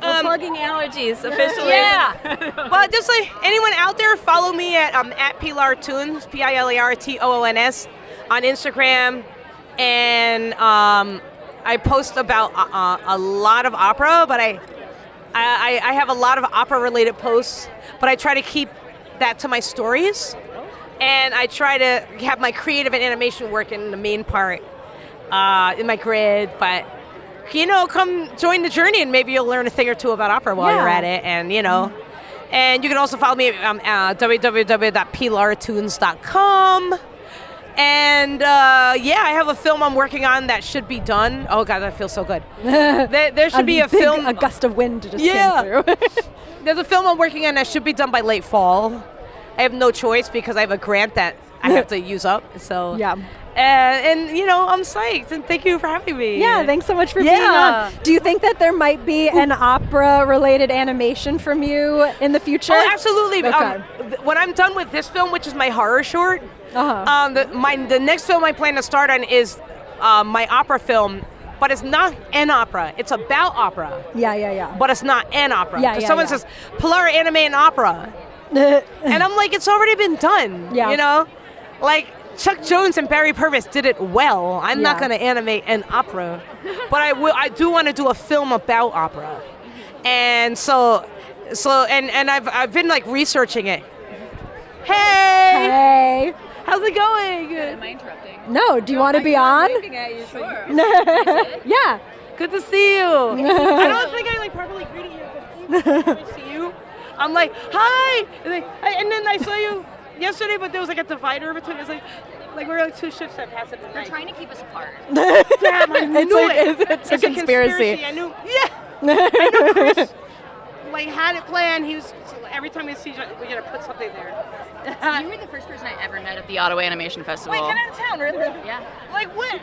We're plugging allergies officially. Yeah. Well, just like anyone out there, follow me at Pilar Toons, Pilartoons on Instagram, and I post about a lot of opera, but I have a lot of opera-related posts, but I try to keep that to my stories, and I try to have my creative and animation work in the main part in my grid, but. Come join the journey and maybe you'll learn a thing or two about opera while you're at it. And, and you can also follow me at www.pilartoons.com. And, I have a film I'm working on that should be done. Oh, God, that feels so good. There should be a film. A gust of wind just came through. There's a film I'm working on that should be done by late fall. I have no choice because I have a grant that I have to use up. So yeah. And I'm psyched, and thank you for having me. Yeah, thanks so much for being on. Do you think that there might be an opera-related animation from you in the future? Oh, absolutely. Okay. When I'm done with this film, which is my horror short, the next film I plan to start on is my opera film, but it's not an opera. It's about opera. Yeah. But it's not an opera. Yeah, someone says, Pilar Anime and Opera. And I'm like, it's already been done. Yeah. Like, Chuck Jones and Barry Purvis did it well. I'm not going to animate an opera, but I do want to do a film about opera. And and I've been like researching it. Hey. How's it going? Am I interrupting? No, do you want to be on? At you, sure. Yeah. Good to see you. I don't think I properly greeted you. Good to see you. I'm like, hi. And then I saw you yesterday, but there was like a divider between us. Like we're like two ships that pass at the night. They're trying to keep us apart. Damn, I knew it. It's a conspiracy. I knew. Yeah. I knew Chris had it planned. He was every time we see each other, we're gonna put something there. You were the first person I ever met at the Ottawa Animation Festival. Wait, get out of town, really? Yeah. Like when?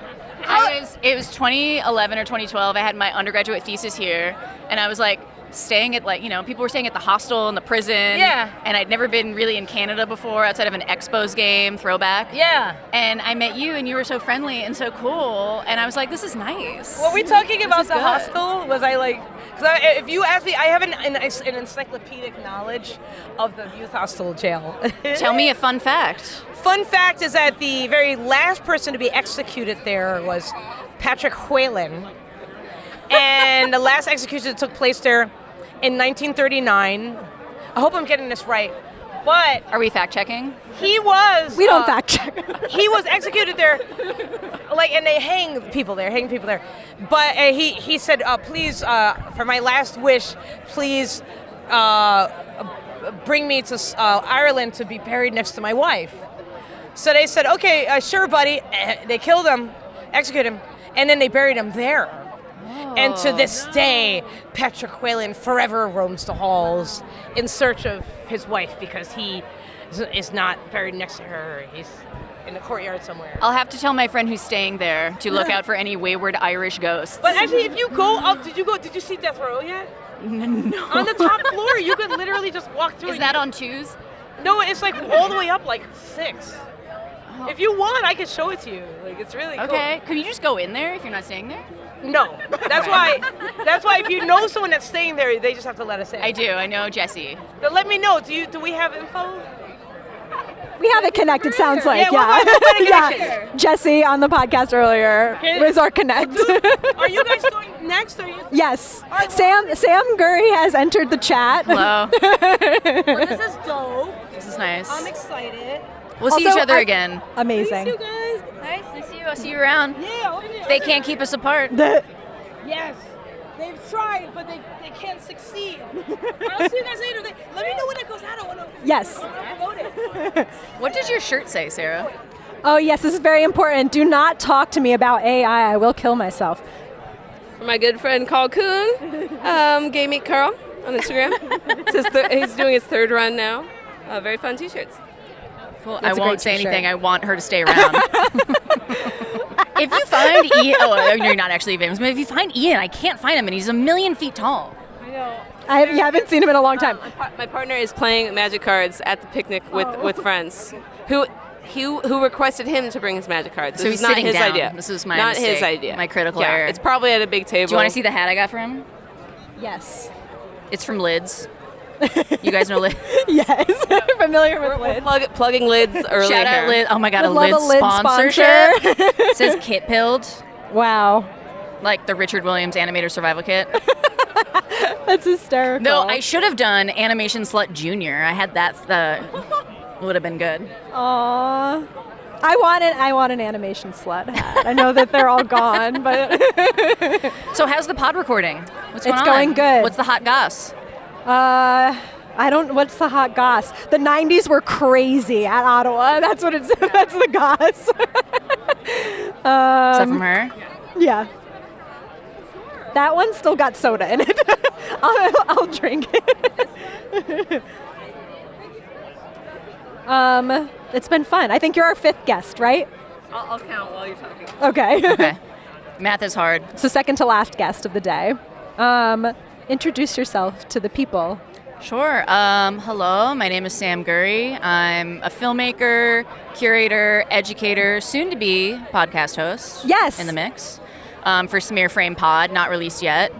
It was 2011 or 2012. I had my undergraduate thesis here, and I was like staying at people were staying at the hostel in the prison. Yeah. And I'd never been really in Canada before outside of an Expos game throwback. Yeah. And I met you, and you were so friendly and so cool, and I was like, this is nice. Were we talking about the hostel? Was I like? Because if you ask me, I have an encyclopedic knowledge of the youth hostel jail. Tell me a fun fact. Fun fact is that the very last person to be executed there was Patrick Whalen. And the last execution took place there in 1939. I hope I'm getting this right. But are we fact checking? He was. We don't fact check. He was executed there, and they hang people there. But he said, please, for my last wish, please bring me to Ireland to be buried next to my wife. So they said, okay, sure, buddy. They killed him, executed him, and then they buried him there. And to this day, Patrick Whalen forever roams the halls in search of his wife because he is not buried next to her. He's in the courtyard somewhere. I'll have to tell my friend who's staying there to look out for any wayward Irish ghosts. But actually, if you go up, did you see Death Row yet? No. On the top floor, you could literally just walk through. Is that on 2s? No, it's like all the way up like 6. Oh. If you want, I can show it to you. Like it's really cool. Okay. Can you just go in there if you're not staying there? No. That's why if you know someone that's staying there, they just have to let us in. I do. I know Jesse. Then let me know. Do we have info? We have it connected, sounds like, yeah. Jesse on the podcast earlier was our connect. Are you guys going next? Yes. Sam Gurry has entered the chat. Hello. Well, this is dope. This is nice. I'm excited. We'll see each other again. Amazing. Nice, you guys. Nice to see you. I'll see you around. Yeah. They can't keep us apart. Yes. They've tried, but they can't succeed. I'll see you guys later. Let me know when it goes out. I want to Yes. promote it. What does your shirt say, Sarah? Oh, yes, this is very important. Do not talk to me about AI. I will kill myself. My good friend Carl Kuhn, Gay Meet Carl on Instagram. He's doing his 3rd run now. Very fun t-shirts. Cool. I won't say anything. I want her to stay around. If you find Ian, you're not actually famous, but if you find Ian, I can't find him, and he's 1,000,000 feet tall. I know. I haven't seen him in a long time. My partner is playing Magic cards at the picnic with friends who requested him to bring his Magic cards. So This he's is not sitting his down. idea. This is my not mistake, his idea. my critical yeah, error. It's probably at a big table. Do you want to see the hat I got for him? Yes. It's from Lids. You guys know Lids? Yes. Familiar with We're lids. plugging lids early. Shout out here. Lids. Oh my God, Would a love Lids a Lids sponsorship. It says kit pilled, Wow. like the Richard Williams Animator Survival Kit. That's hysterical. No, I should have done Animation Slut Junior. I had that. Would have been good. Aww. I want an animation slut hat. I know that they're all gone, but So how's the pod recording? What's going on? It's going good. What's the hot goss? what's the hot goss? The 90s were crazy at Ottawa. That's what it's that's the goss. Is that from her? Yeah. That one still got soda in it. I'll drink it. It's been fun. I think you're our 5th guest, right? I'll count while you're talking. Okay. Okay. Math is hard. So second to last guest of the day. Introduce yourself to the people. Sure. Hello, my name is Sam Gurry. I'm a filmmaker, curator, educator, soon to be podcast host. Yes. In the mix for Smear Frame Pod, not released yet.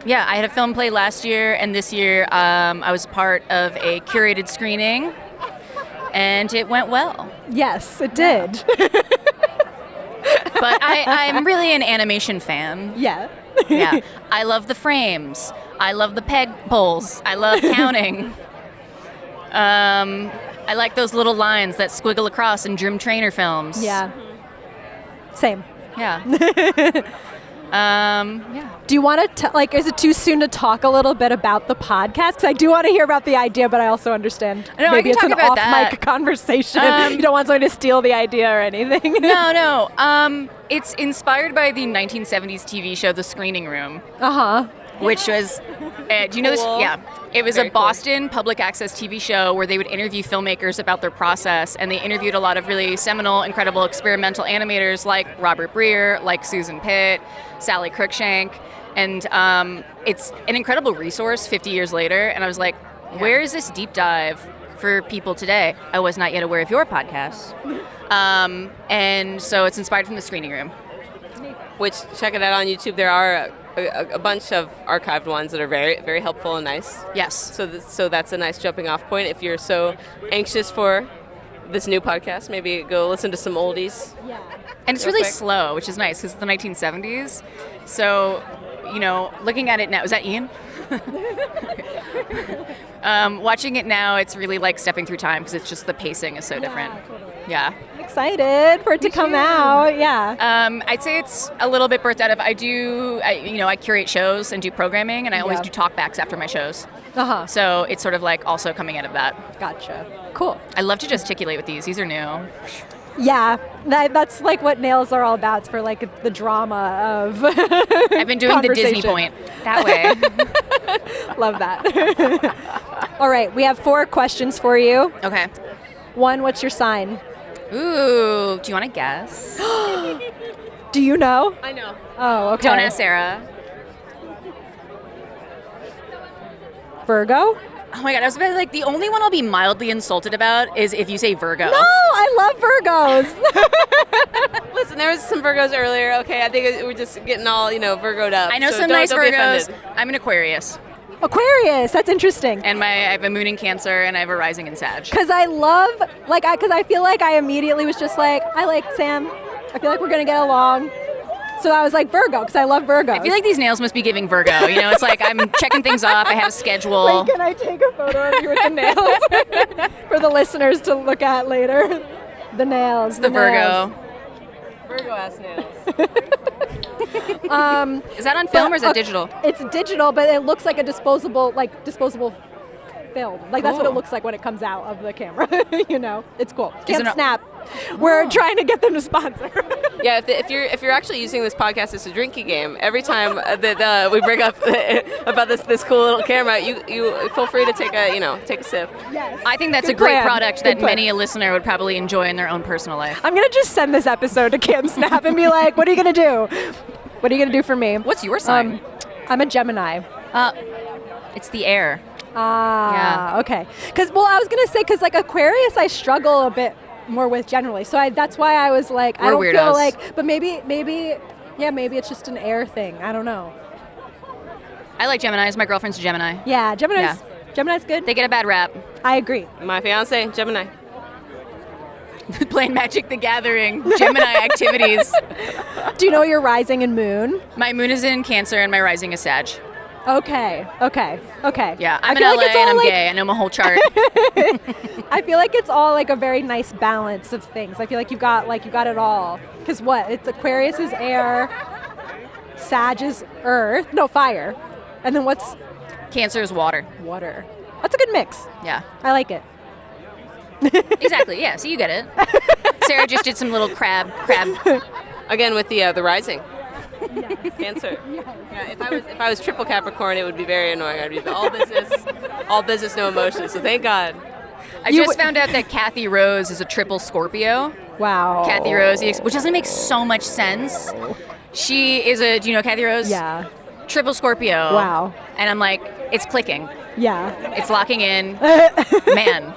Yeah, I had a film play last year, and this year I was part of a curated screening, and it went well. Yes, it did. But I'm really an animation fan. Yeah. Yeah. I love the frames. I love the peg pulls. I love counting. I like those little lines that squiggle across in Drum Trainer films. Yeah. Same. Yeah. Yeah. Do you want to, is it too soon to talk a little bit about the podcast? 'Cause I do want to hear about the idea, but I also understand No, I maybe can it's talk an about off-mic that. conversation. You don't want someone to steal the idea or anything. No. It's inspired by the 1970s TV show The Screening Room, Uh-huh. which was, do you know this? Cool. Yeah. It was Very a cool. Boston public access TV show where they would interview filmmakers about their process, and they interviewed a lot of really seminal, incredible experimental animators like Robert Breer, like Susan Pitt, Sally Cruikshank, and it's an incredible resource 50 years later, and I was like, where is this deep dive for people today? I was not yet aware of your podcast. And so it's inspired from The Screening Room. Which, check it out on YouTube. There are a bunch of archived ones that are very, very helpful and nice. Yes. So that's a nice jumping off point. If you're so anxious for this new podcast, maybe go listen to some oldies. Yeah. And it's Real really quick. slow, which is nice because it's the 1970s. So, looking at it now, is that Ian? Watching it now, it's really like stepping through time because it's just the pacing is so different. Yeah. I'm excited for it to come out. Yeah. I'd say it's a little bit birthed out of I curate shows and do programming, and I always Yeah. do talkbacks after my shows. Uh-huh. So it's sort of like also coming out of that. Gotcha. Cool. I love to gesticulate with these. These are new. Yeah. That's like what nails are all about. It's for like the drama of I've been doing the Disney conversation. point that way. Love that. All right. We have 4 questions for you. Okay. 1, what's your sign? Ooh, do you want to guess? Do you know? I know. Oh, okay. Don't ask Sarah. Virgo? Oh my god, I was about to the only one I'll be mildly insulted about is if you say Virgo. No, I love Virgos. Listen, there was some Virgos earlier. Okay, I think we're just getting all Virgoed up. I know so some don't- nice don't be Virgos. offended. I'm an Aquarius. Aquarius, that's interesting. And I have a moon in Cancer and I have a rising in Sag. Because I love, because I feel like I immediately was just like, I like Sam. I feel like we're going to get along. So I was like Virgo, because I love Virgos. I feel like these nails must be giving Virgo. It's like I'm checking things off. I have a schedule. Wait, can I take a photo of you with the nails for the listeners to look at later? The nails. The nails. Virgo. Virgo ass nails. Is that on film or is it digital? It's digital, but it looks like a disposable film. Like that's what it Cool. looks like when it comes out of the camera. It's cool. Is Can't it a- snap. We're trying to get them to sponsor. Yeah, if you're actually using this podcast as a drinking game, every time that we bring up about this cool little camera, you feel free to take a sip. Yes. I think that's Good a great plan. product Good that plan. many a listener would probably enjoy in their own personal life. I'm gonna just send this episode to Cam Snap and be like, "What are you gonna do? What are you gonna do for me?" What's your sign? I'm a Gemini. It's the air. Okay. Because I was gonna say because like Aquarius, I struggle a bit more with generally. So that's why I was like, I don't feel like, but maybe it's just an air thing. I don't know. I like Geminis. My girlfriend's a Gemini. Yeah, Gemini's good. They get a bad rap. I agree. My fiance, Gemini. Playing Magic the Gathering, Gemini activities. Do you know your rising and moon? My moon is in Cancer and my rising is Sag. Okay. Yeah, I'm in LA and I'm gay. I know my whole chart. I feel like it's all like a very nice balance of things. I feel like you got it all. Because it's Aquarius is air, Sag is earth, no, fire, and then what's Cancer is water. Water. That's a good mix. Yeah, I like it. exactly. Yeah, so you get it. Sarah just did some little crab. Again with the rising. Cancer. Yeah, if I was triple Capricorn, it would be very annoying. I'd be all business, no emotion. So thank God. I just found out that Kathy Rose is a triple Scorpio. Wow. Kathy Rose, which doesn't make so much sense. She is do you know Kathy Rose? Yeah. Triple Scorpio. Wow. And I'm like, it's clicking. Yeah. It's locking in. Man.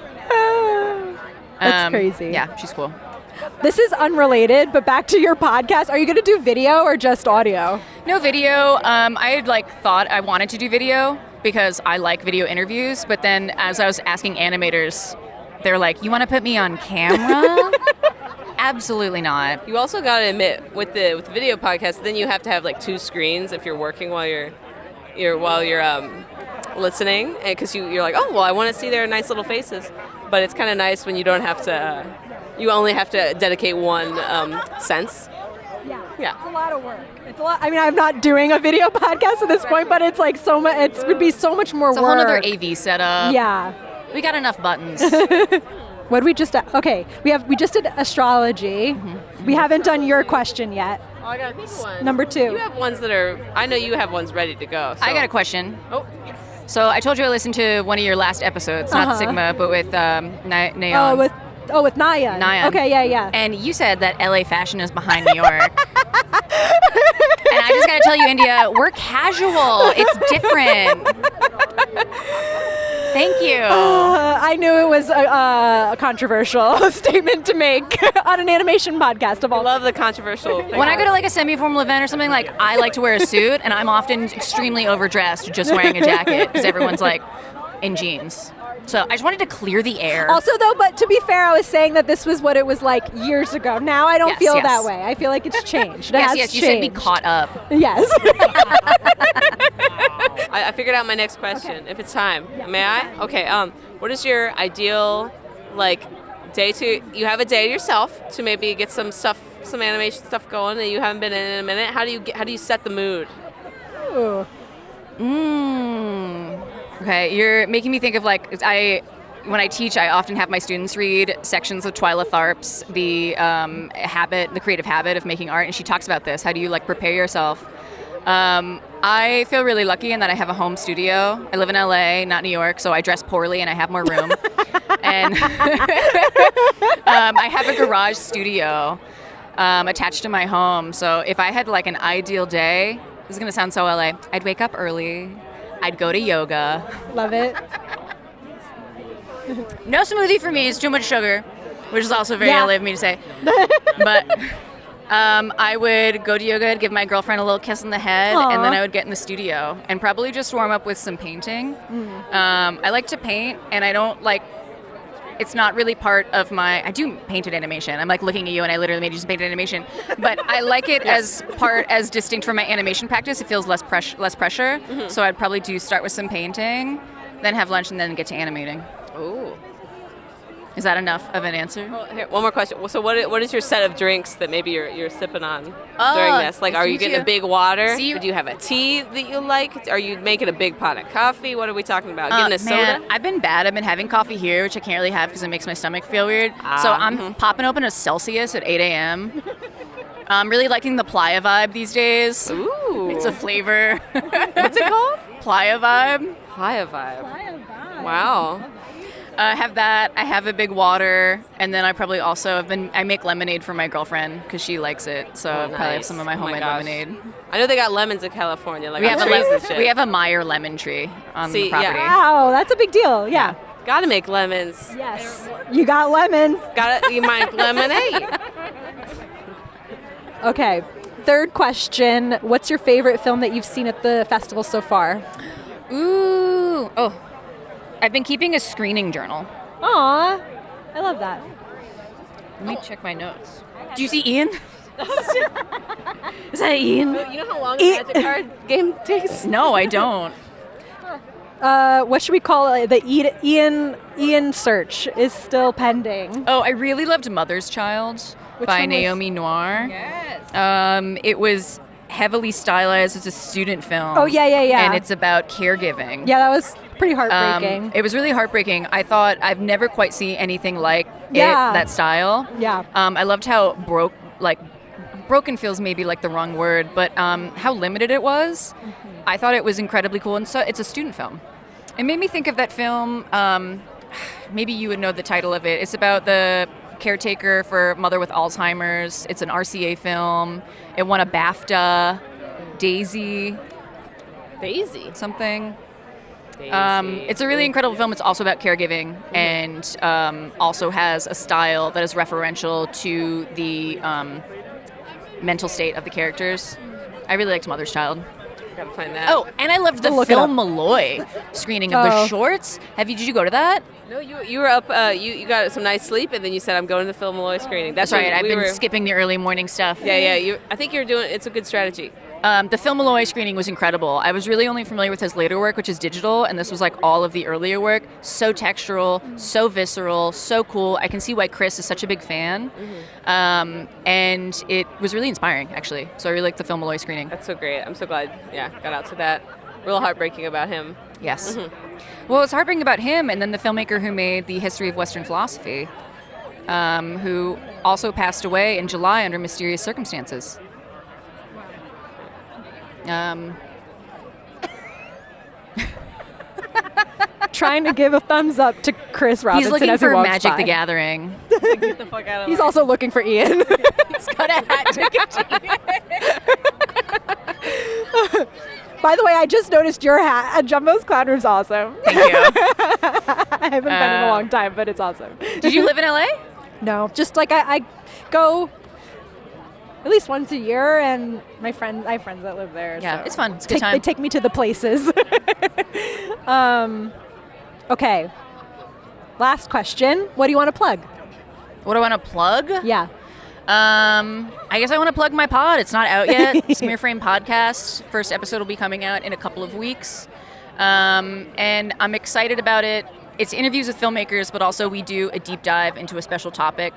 That's crazy. Yeah, she's cool. This is unrelated, but back to your podcast. Are you going to do video or just audio? No video. I had thought I wanted to do video because I like video interviews, but then as I was asking animators, they're like, "You want to put me on camera?" Absolutely not. You also got to admit with the video podcast, then you have to have 2 screens if you're working while you're listening, because you're like, oh well, I want to see their nice little faces, but it's kind of nice when you don't have to. You only have to dedicate one sense. Yeah. It's a lot of work. It's a lot. I mean, I'm not doing a video podcast at this point, but it's like so much. It would be so much more work. It's a whole other AV setup. Yeah. We got enough buttons. What did we just? Okay, we just did astrology. Mm-hmm. We haven't done your question yet. Oh, I gotta think of one. Number 2. You have ones that are. I know you have ones ready to go. So. I got a question. Oh. Yes. So I told you I listened to one of your last episodes, not Sigma, but with Nayeon. With Naya. Naya. Okay, yeah. And you said that LA fashion is behind New York. And I just gotta tell you, India, we're casual. It's different. Thank you. I knew it was a controversial statement to make on an animation podcast of all. I love the controversial thing. When I go to a semi-formal event or something, I like to wear a suit, and I'm often extremely overdressed just wearing a jacket because everyone's in jeans. So I just wanted to clear the air. Also, though, but to be fair, I was saying that this was what it was like years ago. Now I don't feel that way. I feel like it's changed. Yes, you said be caught up. Yes. I figured out my next question. Okay. If it's time, may I? Okay. What is your ideal day to? You have a day to yourself to maybe get some animation stuff going that you haven't been in a minute. How do you set the mood? Ooh. Okay, you're making me think of when I teach, I often have my students read sections of Twyla Tharp's The Creative Habit of Making Art, and she talks about this. How do you prepare yourself? I feel really lucky in that I have a home studio. I live in LA, not New York, so I dress poorly and I have more room. And I have a garage studio attached to my home. So if I had an ideal day, this is gonna sound so LA, I'd wake up early. I'd go to yoga. Love it. No smoothie for me. It's too much sugar, which is also very LA of me to say. But I would go to yoga, I'd give my girlfriend a little kiss on the head, and then I would get in the studio and probably just warm up with some painting. I like to paint, and I don't it's not really part of I do painted animation. I'm looking at you and I literally made you some painted animation. But I like it as distinct from my animation practice. It feels less pressure. Mm-hmm. So I'd probably start with some painting, then have lunch, and then get to animating. Ooh. Is that enough of an answer? Well, here, one more question. So what is your set of drinks that maybe you're sipping on during this? Are you getting a big water? Do you have a tea that you like? Are you making a big pot of coffee? What are we talking about? Getting a soda? I've been bad. I've been having coffee here, which I can't really have because it makes my stomach feel weird. So I'm popping open a Celsius at 8 a.m. I'm really liking the Playa Vibe these days. Ooh. It's a flavor. What's it called? Playa Vibe. Playa Vibe. Wow. I have that. I have a big water, and then I probably also I make lemonade for my girlfriend because she likes it. So I probably have some of my homemade lemonade. I know they got lemons in California. Like We have, trees and shit. we have a Meyer lemon tree on the property. Wow, that's a big deal. Yeah. Gotta make lemons. Yes. You got lemons. You make lemonade. Okay. Third question. What's your favorite film that you've seen at the festival so far? Ooh. Oh. I've been keeping a screening journal. Aw. I love that. Let me check my notes. Do you see Ian? Is that Ian? You know how long a Magic card game takes? No, I don't. What should we call it? The Ian search is still pending. Oh, I really loved Mother's Child by Naomi Noir. Yes. It was heavily stylized as a student film. Oh, yeah. And it's about caregiving. Yeah, that was pretty heartbreaking. It was really heartbreaking. I thought I've never quite seen anything like that style. Yeah. I loved how broken feels maybe like the wrong word, but how limited it was. Mm-hmm. I thought it was incredibly cool, and so it's a student film. It made me think of that film. Maybe you would know the title of it. It's about the caretaker for mother with Alzheimer's. It's an RCA film. It won a BAFTA. Daisy. Something. It's a really incredible film. It's also about caregiving, and also has a style that is referential to the mental state of the characters. I really liked Mother's Child. Gotta find that. Oh, and I loved the Film Malloy screening of the shorts. Did you go to that? No, you were up. You got some nice sleep, and then you said, "I'm going to the Phil Malloy screening." That's right. I've been skipping the early morning stuff. Yeah. I think you're doing. It's a good strategy. The Phil Malloy screening was incredible. I was really only familiar with his later work, which is digital, and this was like all of the earlier work. So textural, so visceral, so cool. I can see why Chris is such a big fan. Mm-hmm. And it was really inspiring, actually. So I really liked the Phil Malloy screening. That's so great. I'm so glad, got out to that. Real heartbreaking about him. Yes. Mm-hmm. Well, it's heartbreaking about him, and then the filmmaker who made The History of Western Philosophy, who also passed away in July under mysterious circumstances. Trying to give a thumbs up to Chris Robinson. He's looking as he for walks Magic by. the Gathering. Get the fuck out of He's also looking for Ian. He's got a hat ticket to Ian. By the way, I just noticed your hat at Jumbo's Clown Room's awesome. Thank you. I haven't been in a long time, but it's awesome. Did you live in LA? No, just like I go at least once a year, and I have friends that live there. Yeah, so it's fun. It's a good time. They take me to the places. Okay. Last question. What do you want to plug? What do I want to plug? Yeah. I guess I want to plug my pod. It's not out yet. Smear Frame Podcast. First episode will be coming out in a couple of weeks. And I'm excited about it. It's interviews with filmmakers, but also we do a deep dive into a special topic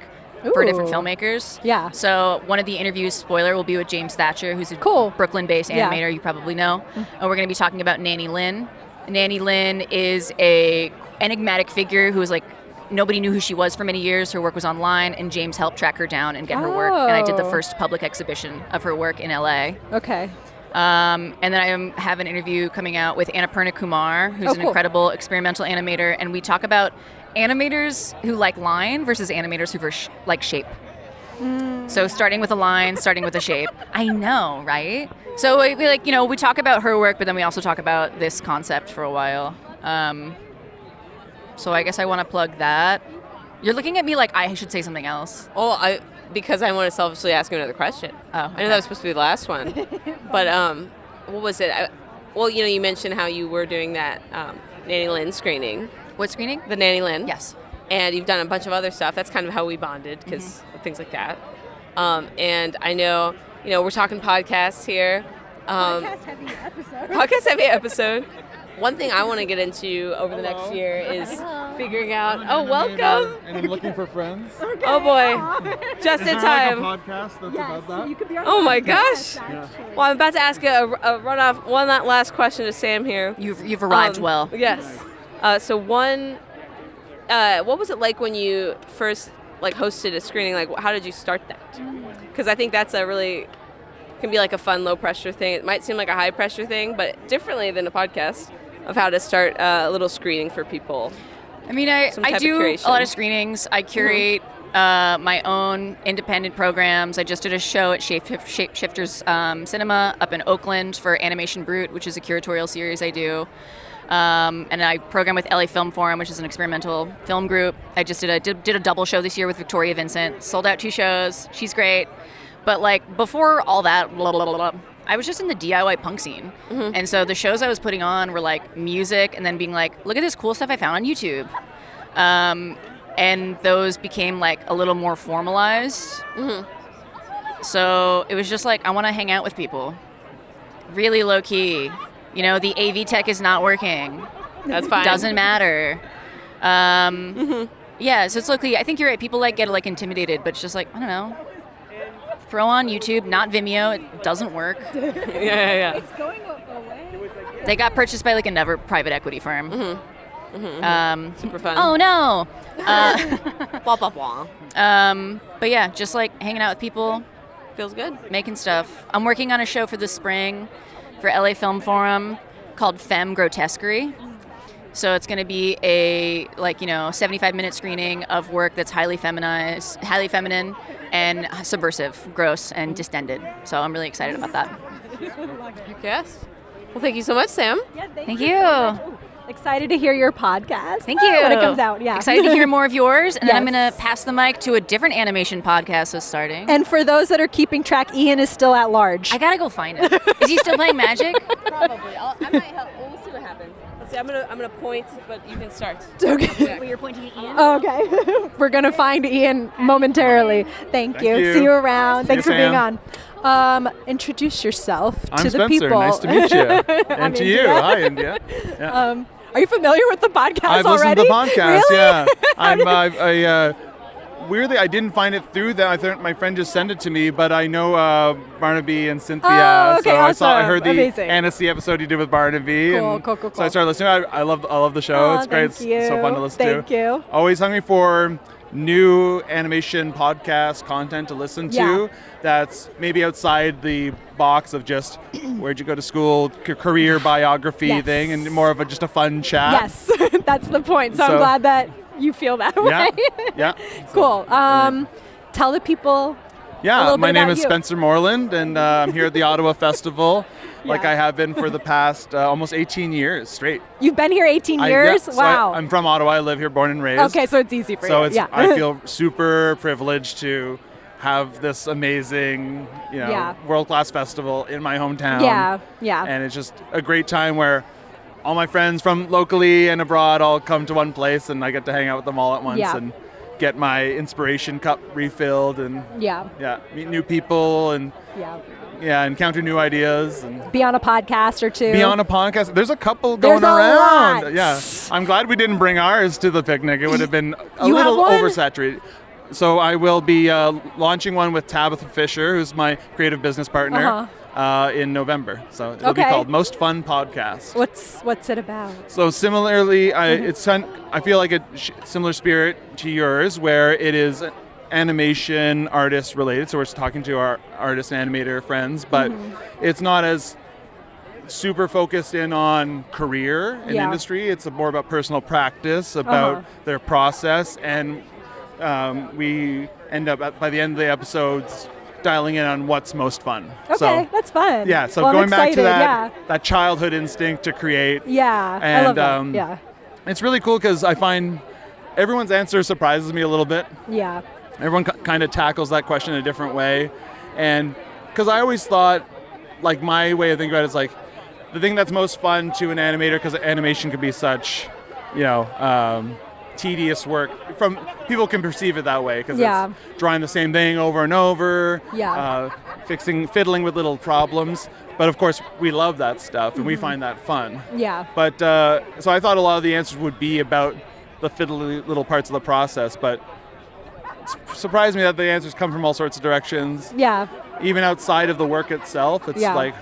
for different filmmakers. Yeah. So one of the interviews, spoiler, will be with James Thatcher, who's a Brooklyn-based animator you probably know. And we're going to be talking about Nanny Lynn. Nanny Lynn is a enigmatic figure who is like, nobody knew who she was for many years. Her work was online, and James helped track her down and get her work. And I did the first public exhibition of her work in LA. Okay. And then I have an interview coming out with Annapurna Kumar, who's an incredible experimental animator. And we talk about animators who like line versus animators who like shape. So starting with a line, starting with a shape. I know, right? So we talk about her work, but then we also talk about this concept for a while. So I guess I want to plug that. You're looking at me like I should say something else. Oh, because I want to selfishly ask you another question. Oh, okay. I know that was supposed to be the last one. But what was it? You mentioned how you were doing that Nanny Lynn screening. What screening? The Nanny Lynn. Yes. And you've done a bunch of other stuff. That's kind of how we bonded, because of things like that. And I know, we're talking podcasts here. Podcast heavy episode. One thing I want to get into over the next year is figuring out. Oh, welcome! And I'm looking for friends. Okay. Oh boy, just in time. Like a podcast that's about that. You could be on Oh my gosh! Yeah. Well, I'm about to ask a one last question to Sam here. You've arrived well. Yes. So what was it like when you first hosted a screening? How did you start that? Because I think that's can be like a fun low pressure thing. It might seem like a high pressure thing, but differently than a podcast, of how to start a little screening for people. I mean, Some I type of do curation. a lot of screenings. I curate my own independent programs. I just did a show at Shapeshifters Cinema up in Oakland for Animation Brute, which is a curatorial series I do. And I program with LA Film Forum, which is an experimental film group. I just did a double show this year with Victoria Vincent. Sold out 2 shows. She's great. But like before all that, I was just in the DIY punk scene. And so the shows I was putting on were like music and then being like, look at this cool stuff I found on YouTube. And those became like a little more formalized. So it was just like, I want to hang out with people. Really low key. You know, the AV tech is not working. That's fine. Doesn't matter. Yeah, so it's low key. I think you're right. People like get like intimidated, but it's just like, I don't know. Throw on YouTube, not Vimeo. It doesn't work. Yeah. It's going away. They got purchased by like another private equity firm. Super fun. Oh no. Blah, blah, blah. But yeah, just like hanging out with people, Feels good. making stuff. I'm working on a show for the spring for LA Film Forum called Femme Grotesquerie. So it's going to be a 75-minute screening of work that's highly feminine, and subversive, gross, and distended. So I'm really excited about that. Yes. Well, thank you so much, Sam. Thank you. Excited to hear your podcast. Thank you. When it comes out, yeah. Excited to hear more of yours. And then I'm Yes. going to pass the mic to a different animation podcast that's starting. And for those that are keeping track, Ian is still at large. I got to go find him. Is he still playing Magic? Probably. I might help. We'll see what happens. Let's see. I'm gonna point, but you can start. Okay. You're pointing at Ian? Oh, okay. We're going to find Ian momentarily. Thank you. you. See you around. See you, Thanks for being Sam. on. Introduce yourself I'm to the Spencer. people. Nice to meet you. And I'm to you. India. Hi, India. Yeah. Are you familiar with the podcast I've already? listened to the podcast. Really? Yeah. I weirdly, I didn't find it through that. I thought my friend just sent it to me, but I know Barnaby and Cynthia. Oh, okay, so I heard the amazing. Annecy episode you did with Barnaby. Cool. So I started listening. I love the show. Oh, It's great. thank you. It's so fun to listen Thank to. you. Always hungry for new animation podcast content to listen to Yeah. that's maybe outside the box of just where'd you go to school, career biography Yes. thing, and more of just a fun chat. Yes, that's the point. So I'm So- glad that you feel that way. Yeah. Cool. Tell the people. a Yeah, little my bit name about is you. Spencer Moreland, and I'm here at the Ottawa Festival, like Yeah. I have been for the past almost 18 years straight. You've been here 18 years? So Wow. I'm from Ottawa. I live here, born and raised. Okay, so it's easy for So you. it's, Yeah. I feel super privileged to have this amazing, Yeah. world-class festival in my hometown. Yeah. And it's just a great time where all my friends from locally and abroad all come to one place, and I get to hang out with them all at once Yeah. and get my inspiration cup refilled and Yeah. meet new people and encounter new ideas and Be on a podcast or two. be on a podcast. There's a couple There's going a around. lot. Yeah. I'm glad we didn't bring ours to the picnic. It would have been a You have little one? oversaturated. So I will be launching one with Tabitha Fisher, who's my creative business partner, in November. So it'll be Okay. called Most Fun Podcast. What's it about? So similarly, I feel like a similar spirit to yours, where it is animation artist related. So we're talking to our artist and animator friends, but it's not as super focused in on career and industry. It's more about personal practice, about their process, and we end up by the end of the episodes dialing in on what's most fun. Okay, that's fun. Yeah, so Well, I'm going back to excited, that childhood instinct to create. Yeah, And, I love that. Yeah. It's really cool because I find everyone's answer surprises me a little bit. Yeah. Everyone kind of tackles that question in a different way. And because I always thought, like, my way of thinking about it is like, the thing that's most fun to an animator, because animation can be such, tedious work. From people can perceive it that way because it's drawing the same thing over and over, fiddling with little problems. But of course, we love that stuff and we find that fun. Yeah. But so I thought a lot of the answers would be about the fiddly little parts of the process, but it surprised me that the answers come from all sorts of directions. Yeah. Even outside of the work itself, it's like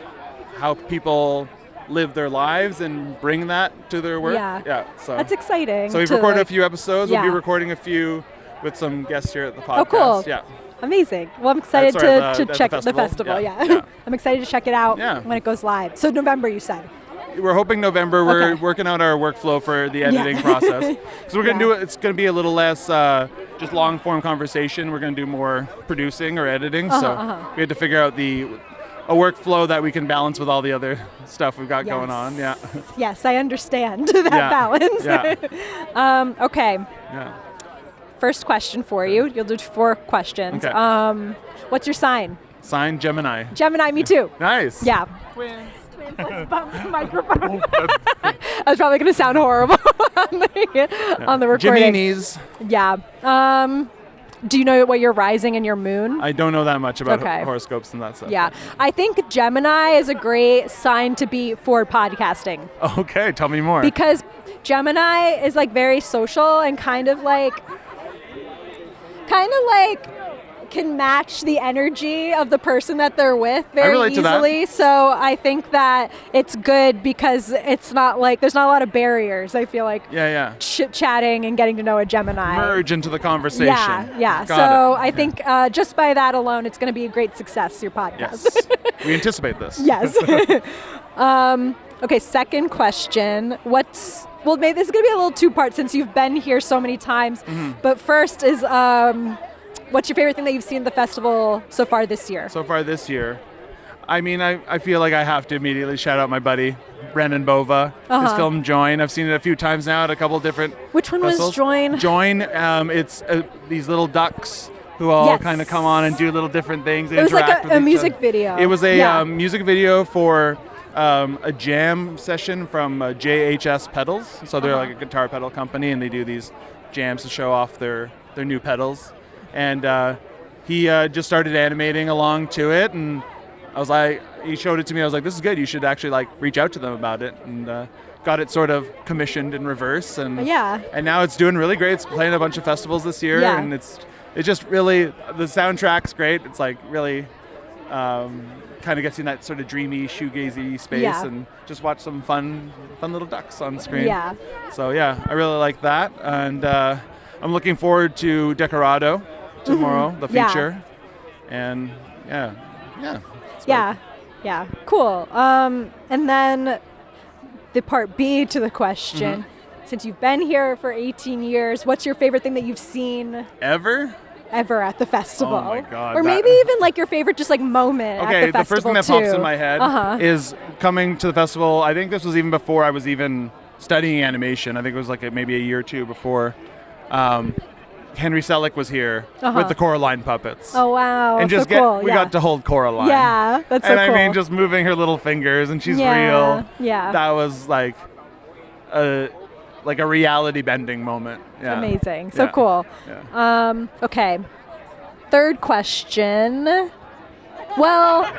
how people live their lives and bring that to their work. Yeah. So That's exciting. So we've to, recorded like, a few episodes. We'll be yeah. recording a few with some guests here at the podcast. Oh, cool. Yeah. Amazing. Well, I'm excited Sorry, to check the festival. Yeah. I'm excited to check it out Yeah. when it goes live. So November, you said. we're hoping November. We're working out our workflow for the editing process. So we're gonna do it. It's gonna be a little less just long form conversation. We're gonna do more producing or editing. So we had to figure out a workflow that we can balance with all the other stuff we've got going on. Yeah. Yes, I understand that balance. Yeah. Okay. Yeah. First question for you. You'll do 4 questions. Okay. What's your sign? Sign Gemini. Gemini, me too. Nice. Yeah. Twins. Let's bump the microphone. I was probably going to sound horrible on the recording. Geminis. Yeah. Do you know what your rising and your moon? I don't know that much about horoscopes and that stuff. Yeah. I think Gemini is a great sign to be for podcasting. Okay, tell me more. Because Gemini is like very social and kind of like can match the energy of the person that they're with very easily. So I think that it's good because it's not like there's not a lot of barriers. I feel like chit-chatting and getting to know a Gemini. Merge into the conversation. Yeah. So I think just by that alone, it's going to be a great success, your podcast. Yes. We anticipate this. Yes. Okay, second question. Maybe this is going to be a little 2-part since you've been here so many times. But first is, what's your favorite thing that you've seen at the festival so far this year? So far this year? I mean, I feel like I have to immediately shout out my buddy, Brandon Bova. His film Join. I've seen it a few times now at a couple different Which one festivals. Was Join? Join, it's these little ducks who all kind of come on and do little different things. It was like a music video. It was a music video for a jam session from JHS Pedals. So they're like a guitar pedal company, and they do these jams to show off their new pedals. And he just started animating along to it, and I was like, he showed it to me. I was like, this is good. You should actually like reach out to them about it, and got it sort of commissioned in reverse. And now it's doing really great. It's playing a bunch of festivals this year, and it's just really, the soundtrack's great. It's like really kind of gets in that sort of dreamy, shoegazy space, and just watch some fun little ducks on screen. Yeah. So I really like that, and I'm looking forward to Decorado tomorrow, the feature, and cool. And then the part B to the question, since you've been here for 18 years, what's your favorite thing that you've seen ever at the festival? Oh my God. Or maybe even like your favorite just like moment at the festival. Okay, the first thing that pops in my head is coming to the festival. I think this was even before I was even studying animation. I think it was like maybe a year or two before. Henry Selick was here with the Coraline puppets. Oh wow! And just we got to hold Coraline. Yeah, that's so cool. And I mean, just moving her little fingers, and she's real. Yeah. That was like a reality bending moment. Yeah. Amazing. So cool. Yeah. Okay. Third question. Well,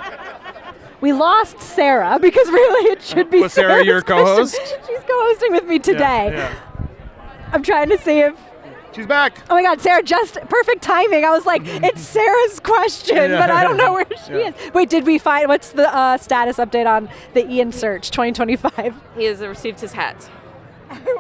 we lost Sarah because really it should be Was Sarah your co-host? She's co-hosting with me today. Yeah. I'm trying to see if she's back. Oh my God, Sarah, just perfect timing. I was like, it's Sarah's question, but I don't know where she is. Wait, did we find, what's the status update on the Ian Search 2025? He has received his hat.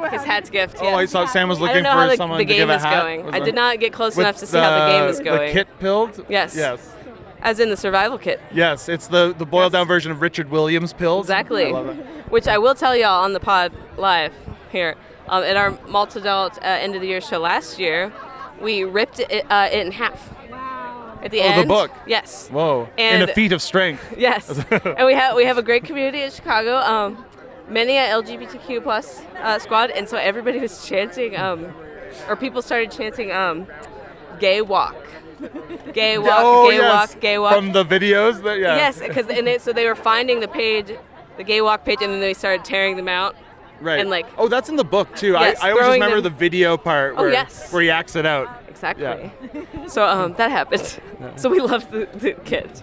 His hat's gift. Oh, I saw Sam was looking I don't know for how someone the to give game a is hat. going. I did not get close enough to see how the game is going. The kit pilled? Yes. Yes. As in the survival kit. Yes, it's the boiled down version of Richard Williams pills. Exactly. I love it. Which I will tell y'all on the pod live here. At our Malt Adult end of the year show last year, we ripped it in half. Wow. At the end. The book? Yes. Whoa. And in a feat of strength. Yes. And we have a great community in Chicago. Many a LGBTQ plus squad, and so everybody was chanting, or people started chanting, "Gay walk, gay walk, gay walk, gay walk." From the videos, Yes, so they were finding the page, the gay walk page, and then they started tearing them out. Right. And that's in the book too. Yes, I always just remember the video part where he acts it out. Exactly. Yeah. So that happened. Yeah. So we loved the kit.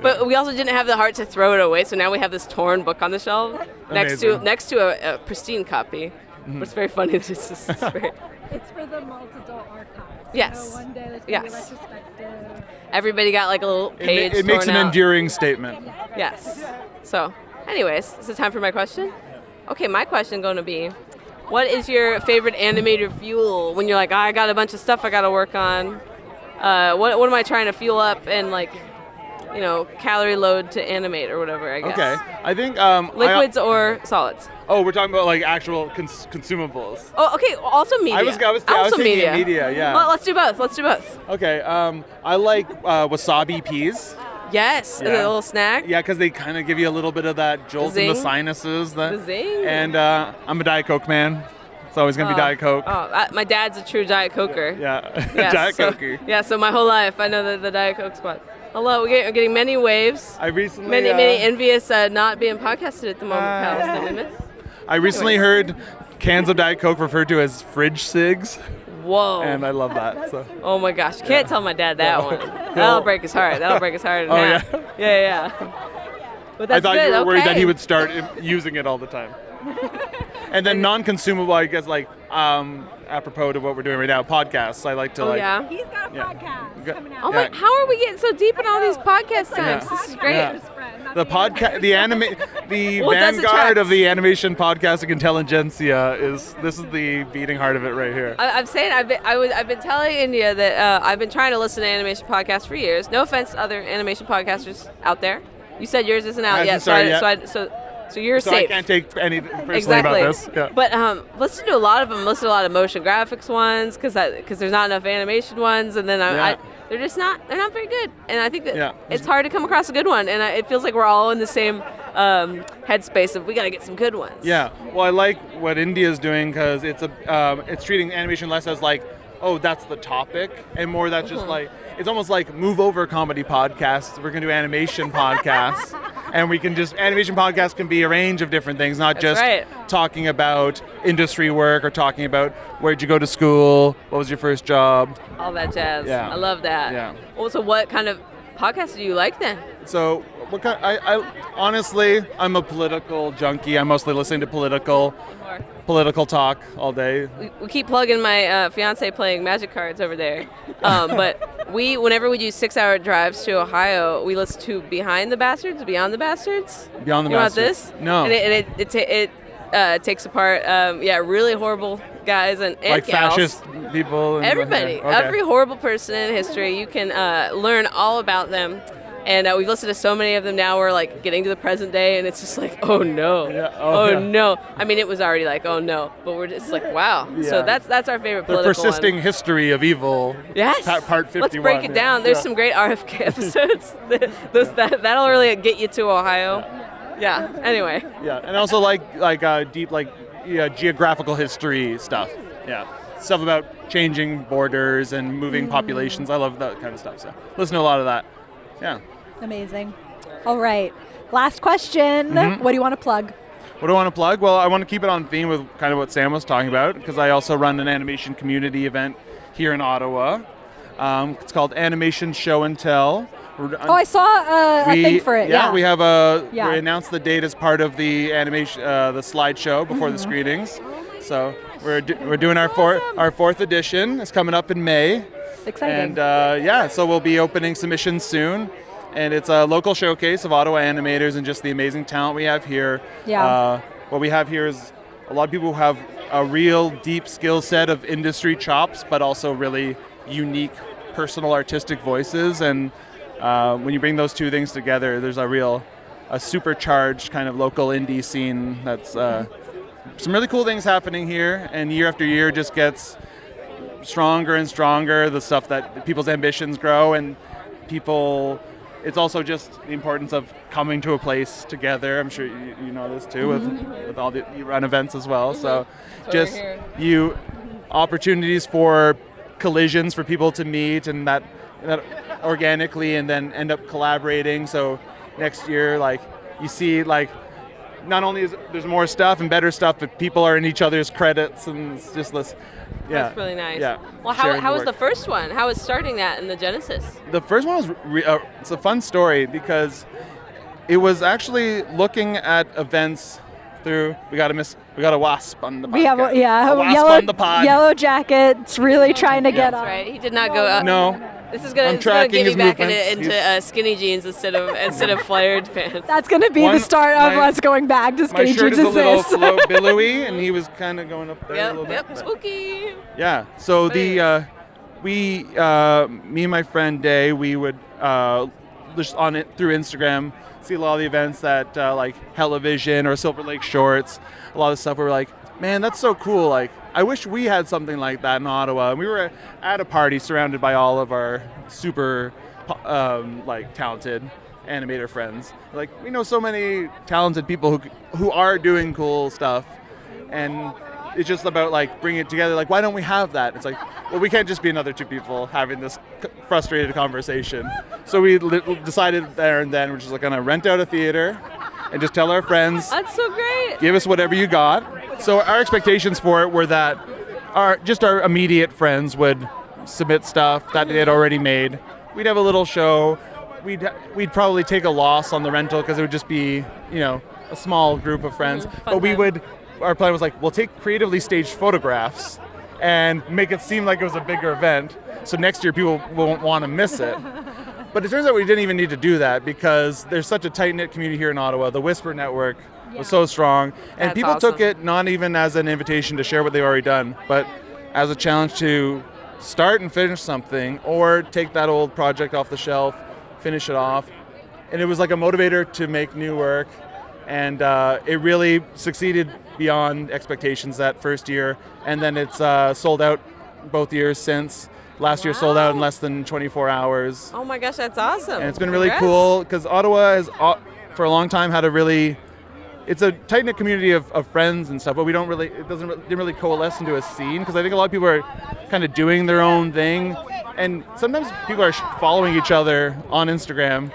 But we also didn't have the heart to throw it away, so now we have this torn book on the shelf next to a pristine copy. Mm-hmm. It's very funny. It's very. It's for the Malt Adult Archives. Yes. One day there's going to be retrospective. Everybody got like a little page. It makes an out. enduring statement. Yes. So, anyways, is it time for my question? Okay, my question going to be, what is your favorite animator fuel when you're like, I got a bunch of stuff I got to work on? What am I trying to fuel up and like? calorie load to animate or whatever, I guess. Okay. I think Liquids or solids. Oh, we're talking about like actual consumables. Oh, okay. Also media. I was also thinking media. Yeah. Well, let's do both. Okay. I like wasabi peas. Yes, Yeah. a little snack. Yeah, because they kind of give you a little bit of that jolt in the Zing. sinuses. The zing. And I'm a Diet Coke man. It's always gonna be Diet Coke. My dad's a true Diet Coker. Yeah, Yeah, Diet so, Coker. Yeah, so my whole life I know the Diet Coke squad. Hello, we're getting many waves. I recently many envious not being podcasted at the moment, pals. That we miss. I recently heard cans of Diet Coke referred to as fridge cigs. Whoa. And I love that. So. Oh my gosh, you can't tell my dad that one. That'll break his heart. Oh yeah. Yeah. But that's I thought good. you were worried that okay. he would start using it all the time. And then non-consumable, I guess, like apropos to what we're doing right now, podcasts. I like to yeah. He's got a podcast coming out. Oh my! How are we getting so deep in all these podcast times? Yeah. This is great. Yeah. The podcast, the Well, it does vanguard attract. of the animation podcasting intelligentsia this is the beating heart of it right here. I'm saying I've been telling India that I've been trying to listen to animation podcasts for years. No offense to other animation podcasters out there. You said yours isn't out yet, so you're So safe. I can't take any personally Exactly. about this. Yeah. But listen to a lot of them. Listen to a lot of motion graphics ones because there's not enough animation ones, and then they're not very good. And I think that it's hard to come across a good one. And it feels like we're all in the same headspace of we got to get some good ones. Yeah. Well, I like what India's doing because it's treating animation less as like, oh, that's the topic, and more that's just like it's almost like move over comedy podcasts. We're gonna do animation podcasts. And animation podcasts can be a range of different things, not just talking about industry work or talking about where'd you go to school, what was your first job. All that jazz. Yeah. I love that. Yeah. Also, what kind of podcasts do you like then? So, what kind? I honestly, I'm a political junkie. I'm mostly listening to political talk all day. We keep plugging my fiance playing Magic cards over there. But whenever we do 6-hour drives to Ohio, we listen to Beyond the Bastards. Beyond the Bastards? You know about this? No. And it takes apart, really horrible guys and like gals. fascist people. And Everybody. Okay. Every horrible person in history. You can learn all about them. And we've listened to so many of them now. We're like getting to the present day, and it's just like, oh no, no. I mean, it was already like, oh no, but we're just like, wow. Yeah. So that's our favorite The political persisting one. history of evil. Yes. Part 51. Let's break it down. There's some great RFK episodes. That'll really get you to Ohio. Yeah. Anyway. Yeah, and also like deep geographical history stuff. Yeah. Stuff about changing borders and moving populations. I love that kind of stuff. So listen to a lot of that. Yeah. Amazing. All right. Last question. Mm-hmm. What do you want to plug? What do I want to plug? Well, I want to keep it on theme with kind of what Sam was talking about because I also run an animation community event here in Ottawa. It's called Animation Show and Tell. I saw a thing for it. Yeah, we have we announced the date as part of the animation, the slideshow before the screenings. So we're doing our fourth edition. It's coming up in May. Exciting. And so we'll be opening submissions soon. And it's a local showcase of Ottawa animators and just the amazing talent we have here. Yeah. What we have here is a lot of people who have a real deep skill set of industry chops, but also really unique personal artistic voices. And when you bring those two things together, there's a supercharged kind of local indie scene that's some really cool things happening here. And year after year just gets stronger and stronger, the stuff that people's ambitions grow, and it's also just the importance of coming to a place together. I'm sure you know this too, with all you run events as well. So just opportunities for collisions for people to meet and that organically and then end up collaborating. So next year, you see not only is there's more stuff and better stuff, but people are in each other's credits, and it's just this. Yeah, that's really nice. Yeah. Well, how was the first one? How was starting that in the genesis? The first one was it's a fun story because it was actually looking at events through. We got a wasp on the podcast. We have a wasp on the pod. Yellow Jacket's really trying to get That's on. right. He did not go up. No. This is gonna get you back into skinny jeans instead of flared pants. That's gonna be the start of us going back to skinny jeans. My shirt is a little billowy, and he was kind of going up there a little bit. Yep, spooky. Yeah. So me and my friend Day, we would just on it through Instagram, see a lot of the events that like Television or Silver Lake Shorts, a lot of stuff where we're like, man, that's so cool. Like, I wish we had something like that in Ottawa. And we were at a party surrounded by all of our super like talented animator friends. Like, we know so many talented people who are doing cool stuff, and it's just about like bringing it together. Like, why don't we have that? It's like, well, we can't just be another two people having this frustrated conversation. So we decided there and then we're just like gonna rent out a theater and just tell our friends, That's so great. give us whatever you got. So our expectations for it were that our immediate friends would submit stuff that they had already made. We'd have a little show. We'd probably take a loss on the rental because it would just be, you know, a small group of friends. But we would, our plan was like, we'll take creatively staged photographs and make it seem like it was a bigger event. So next year people won't want to miss it. But it turns out we didn't even need to do that because there's such a tight-knit community here in Ottawa. The Whisper Network was so strong. And That's people took awesome. it not even as an invitation to share what they've already done, but as a challenge to start and finish something or take that old project off the shelf, finish it off. And it was like a motivator to make new work. And it really succeeded beyond expectations that first year. And then it's sold out both years since. Last year sold out in less than 24 hours. Oh my gosh, that's awesome. And it's been really Congrats. cool because Ottawa has, for a long time, had a really, it's a tight-knit community of friends and stuff, but didn't really coalesce into a scene because I think a lot of people are kind of doing their own thing. And sometimes people are following each other on Instagram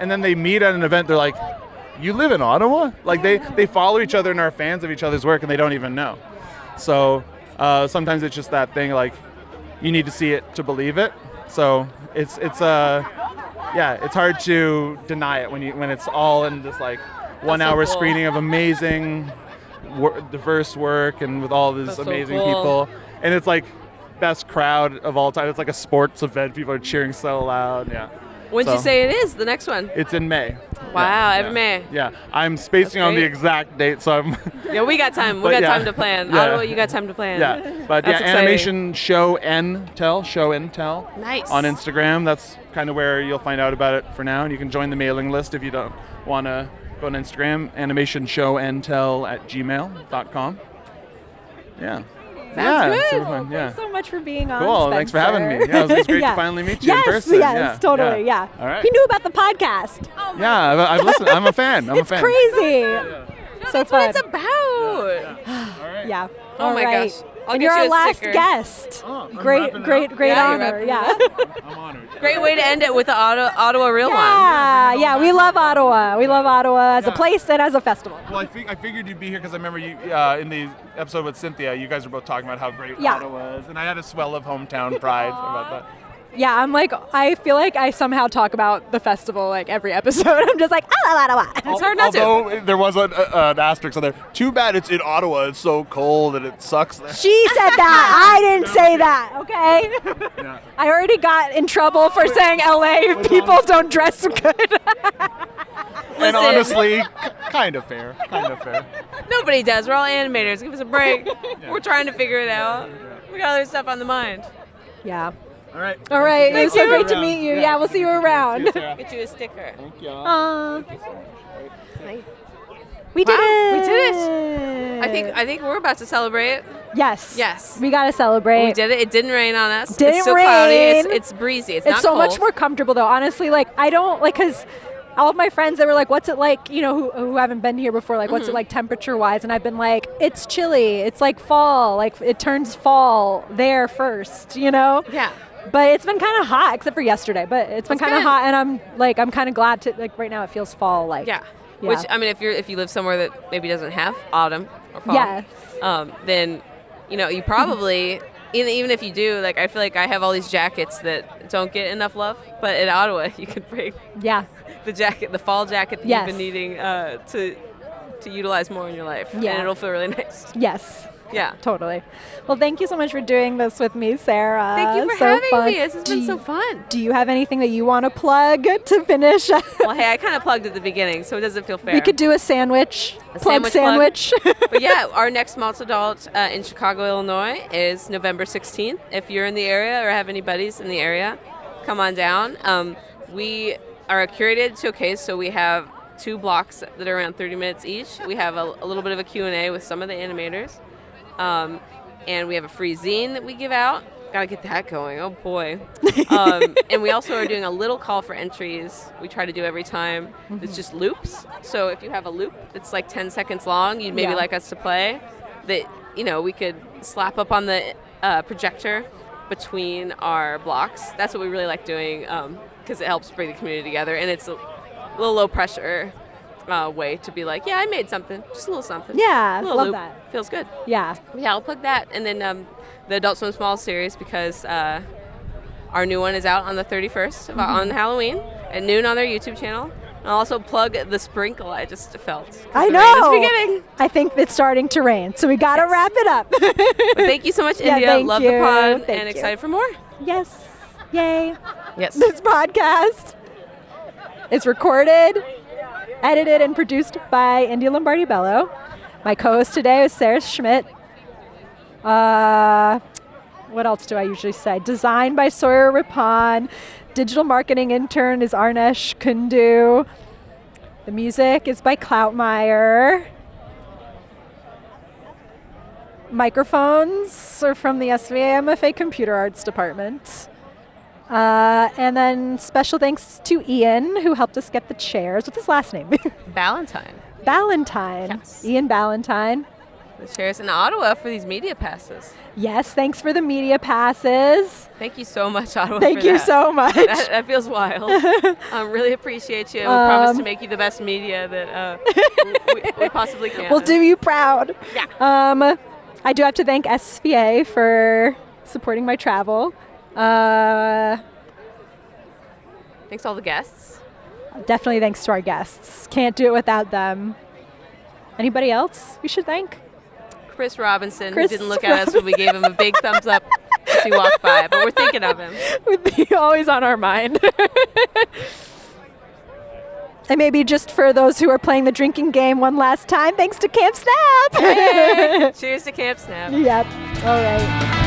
and then they meet at an event, they're like, you live in Ottawa? Like they follow each other and are fans of each other's work and they don't even know. So sometimes it's just that thing like, you need to see it to believe it. So it's hard to deny it when it's all in this like 1 hour cool. screening of amazing diverse work and with all these That's so amazing cool. people, and it's like best crowd of all time. It's like a sports event. People are cheering so loud. Yeah. When'd you So, say it is, the next one? It's in May. Wow, Yeah, every May. Yeah, I'm spacing on the great. exact date, so I'm. Yeah, we got time. We But got yeah. time to plan. Yeah. Ottawa, you got time to plan. Yeah, but That's yeah, exciting. animation show and tell Nice. on Instagram. That's kind of where you'll find out about it for now, and you can join the mailing list if you don't want to go on Instagram. Animation show and tell at gmail.com. Yeah. Sounds It's good. super fun. Yeah. Thanks so much for being on. Cool. Thanks for having me. Spencer. Yeah, it was great Yeah. to finally meet you in Yes, person. yes, Yeah, totally. Yeah. All right. He knew about the podcast. Yeah, I've listened. I'm a fan. I'm a It's fan. crazy. So That's fun. what it's about. Yeah. Oh All my right. gosh. I'll And get you're you our a last sticker. guest. Oh, I'm Great wrapping great up? great Yeah, you're honor. wrapping Yeah. I'm honored. Great way to end it with the Ottawa Real One. Yeah, we love Ottawa. We love Ottawa as a Yeah. place and as a festival. Well, I figured you'd be here because I remember you in the episode with Cynthia. You guys were both talking about how great Yeah. Ottawa is, and I had a swell of hometown pride about that. Yeah, I feel like I somehow talk about the festival like every episode. I'm just like, I love Ottawa. It's hard not to. Although there was an asterisk on there. Too bad it's in Ottawa. It's so cold and it sucks there. She said that. I didn't say that, okay? Yeah. I already got in trouble for saying LA people don't dress good. And honestly, kind of fair. Kind of fair. Nobody does. We're all animators. Give us a break. We're trying to figure it out. We got other stuff on the mind. Yeah. All right. All right. It was so you. great to meet you. Yeah, we'll see you around. Get you a sticker. Thank you. We did Wow, it. we did it. I think we're about to celebrate. Yes. Yes. We got to celebrate. We did it. It didn't rain on us. Didn't it's still cloudy. rain. It's breezy. It's It's not so cold. much more comfortable though. Honestly, like I don't like because all of my friends that were like, "What's it like?" You know, who haven't been here before, like, "What's it like temperature-wise?" And I've been like, "It's chilly. It's like fall. Like it turns fall there first." You know. Yeah. But it's been kind of hot, except for yesterday. But it's been That's kind of good. hot, and I'm kind of glad to like right now. It feels fall like. Yeah. Yeah. Which I mean, if you live somewhere that maybe doesn't have autumn or fall, Yes. then you probably even if you do, like I feel like I have all these jackets that don't get enough love, but in Ottawa you could bring Yeah. the fall jacket that Yes. you've been needing to utilize more in your life, Yeah. and it'll feel really nice. Yes. Yeah. Totally. Well, thank you so much for doing this with me, Sarah. Thank you for So having fun. me. This has been so fun. Do you have anything that you want to plug to finish? Well, hey, I kind of plugged at the beginning, so it doesn't feel fair. We could do a sandwich. Plug sandwich. But yeah, our next Malt Adult in Chicago, Illinois is November 16th. If you're in the area or have any buddies in the area, come on down. We are a curated showcase, so we have 2 blocks that are around 30 minutes each. We have a little bit of a Q&A with some of the animators. And we have a free zine that we give out. Gotta get that going, oh boy. And we also are doing a little call for entries we try to do every time. It's just loops. So if you have a loop that's like 10 seconds long, you'd maybe like us to play, that, you know, we could slap up on the projector between our blocks. That's what we really like doing, because it helps bring the community together, and it's a little low pressure way to be like, yeah, I made something, just a little something. Yeah, a little love loop. that. Feels good. Yeah. Yeah, I'll plug that, and then the Adult Swim Small series, because our new one is out on the 31st on Halloween at noon on their YouTube channel. And I'll also plug the sprinkle I just felt. I the rain is know. beginning. I think it's starting to rain, so we got to wrap it up. But thank you so much, Yeah, India. thank Love you. the pod Thank and you. excited for more. Yes. Yay. Yes. This podcast is recorded, edited, and produced by India Lombardi Bello. My co-host today was Sarah Schmidt. What else do I usually say? Designed by Sawyer Rippon. Digital marketing intern is Arnesh Kundu. The music is by Cloutmeyer. Microphones are from the SVA MFA Computer Arts Department. And then special thanks to Ian, who helped us get the chairs. What's his last name? Ballantyne. Ballantyne. Yes. Ian Ballantyne. The chairs in Ottawa for these media passes. Yes, thanks for the media passes. Thank you so much, Ottawa. Thank for you that. so much. That feels wild. Really appreciate you. We promise to make you the best media that we possibly can. We'll do you proud. Yeah. I do have to thank SVA for supporting my travel. Thanks to all the guests. Definitely thanks to our guests. Can't do it without them. Anybody else we should thank? Chris Robinson, Chris who didn't look at us when we gave him a big thumbs up as he walked by, but we're thinking of him. Would be always on our mind. And maybe just for those who are playing the drinking game one last time, thanks to Camp Snap. Hey, cheers to Camp Snap. Yep. All right.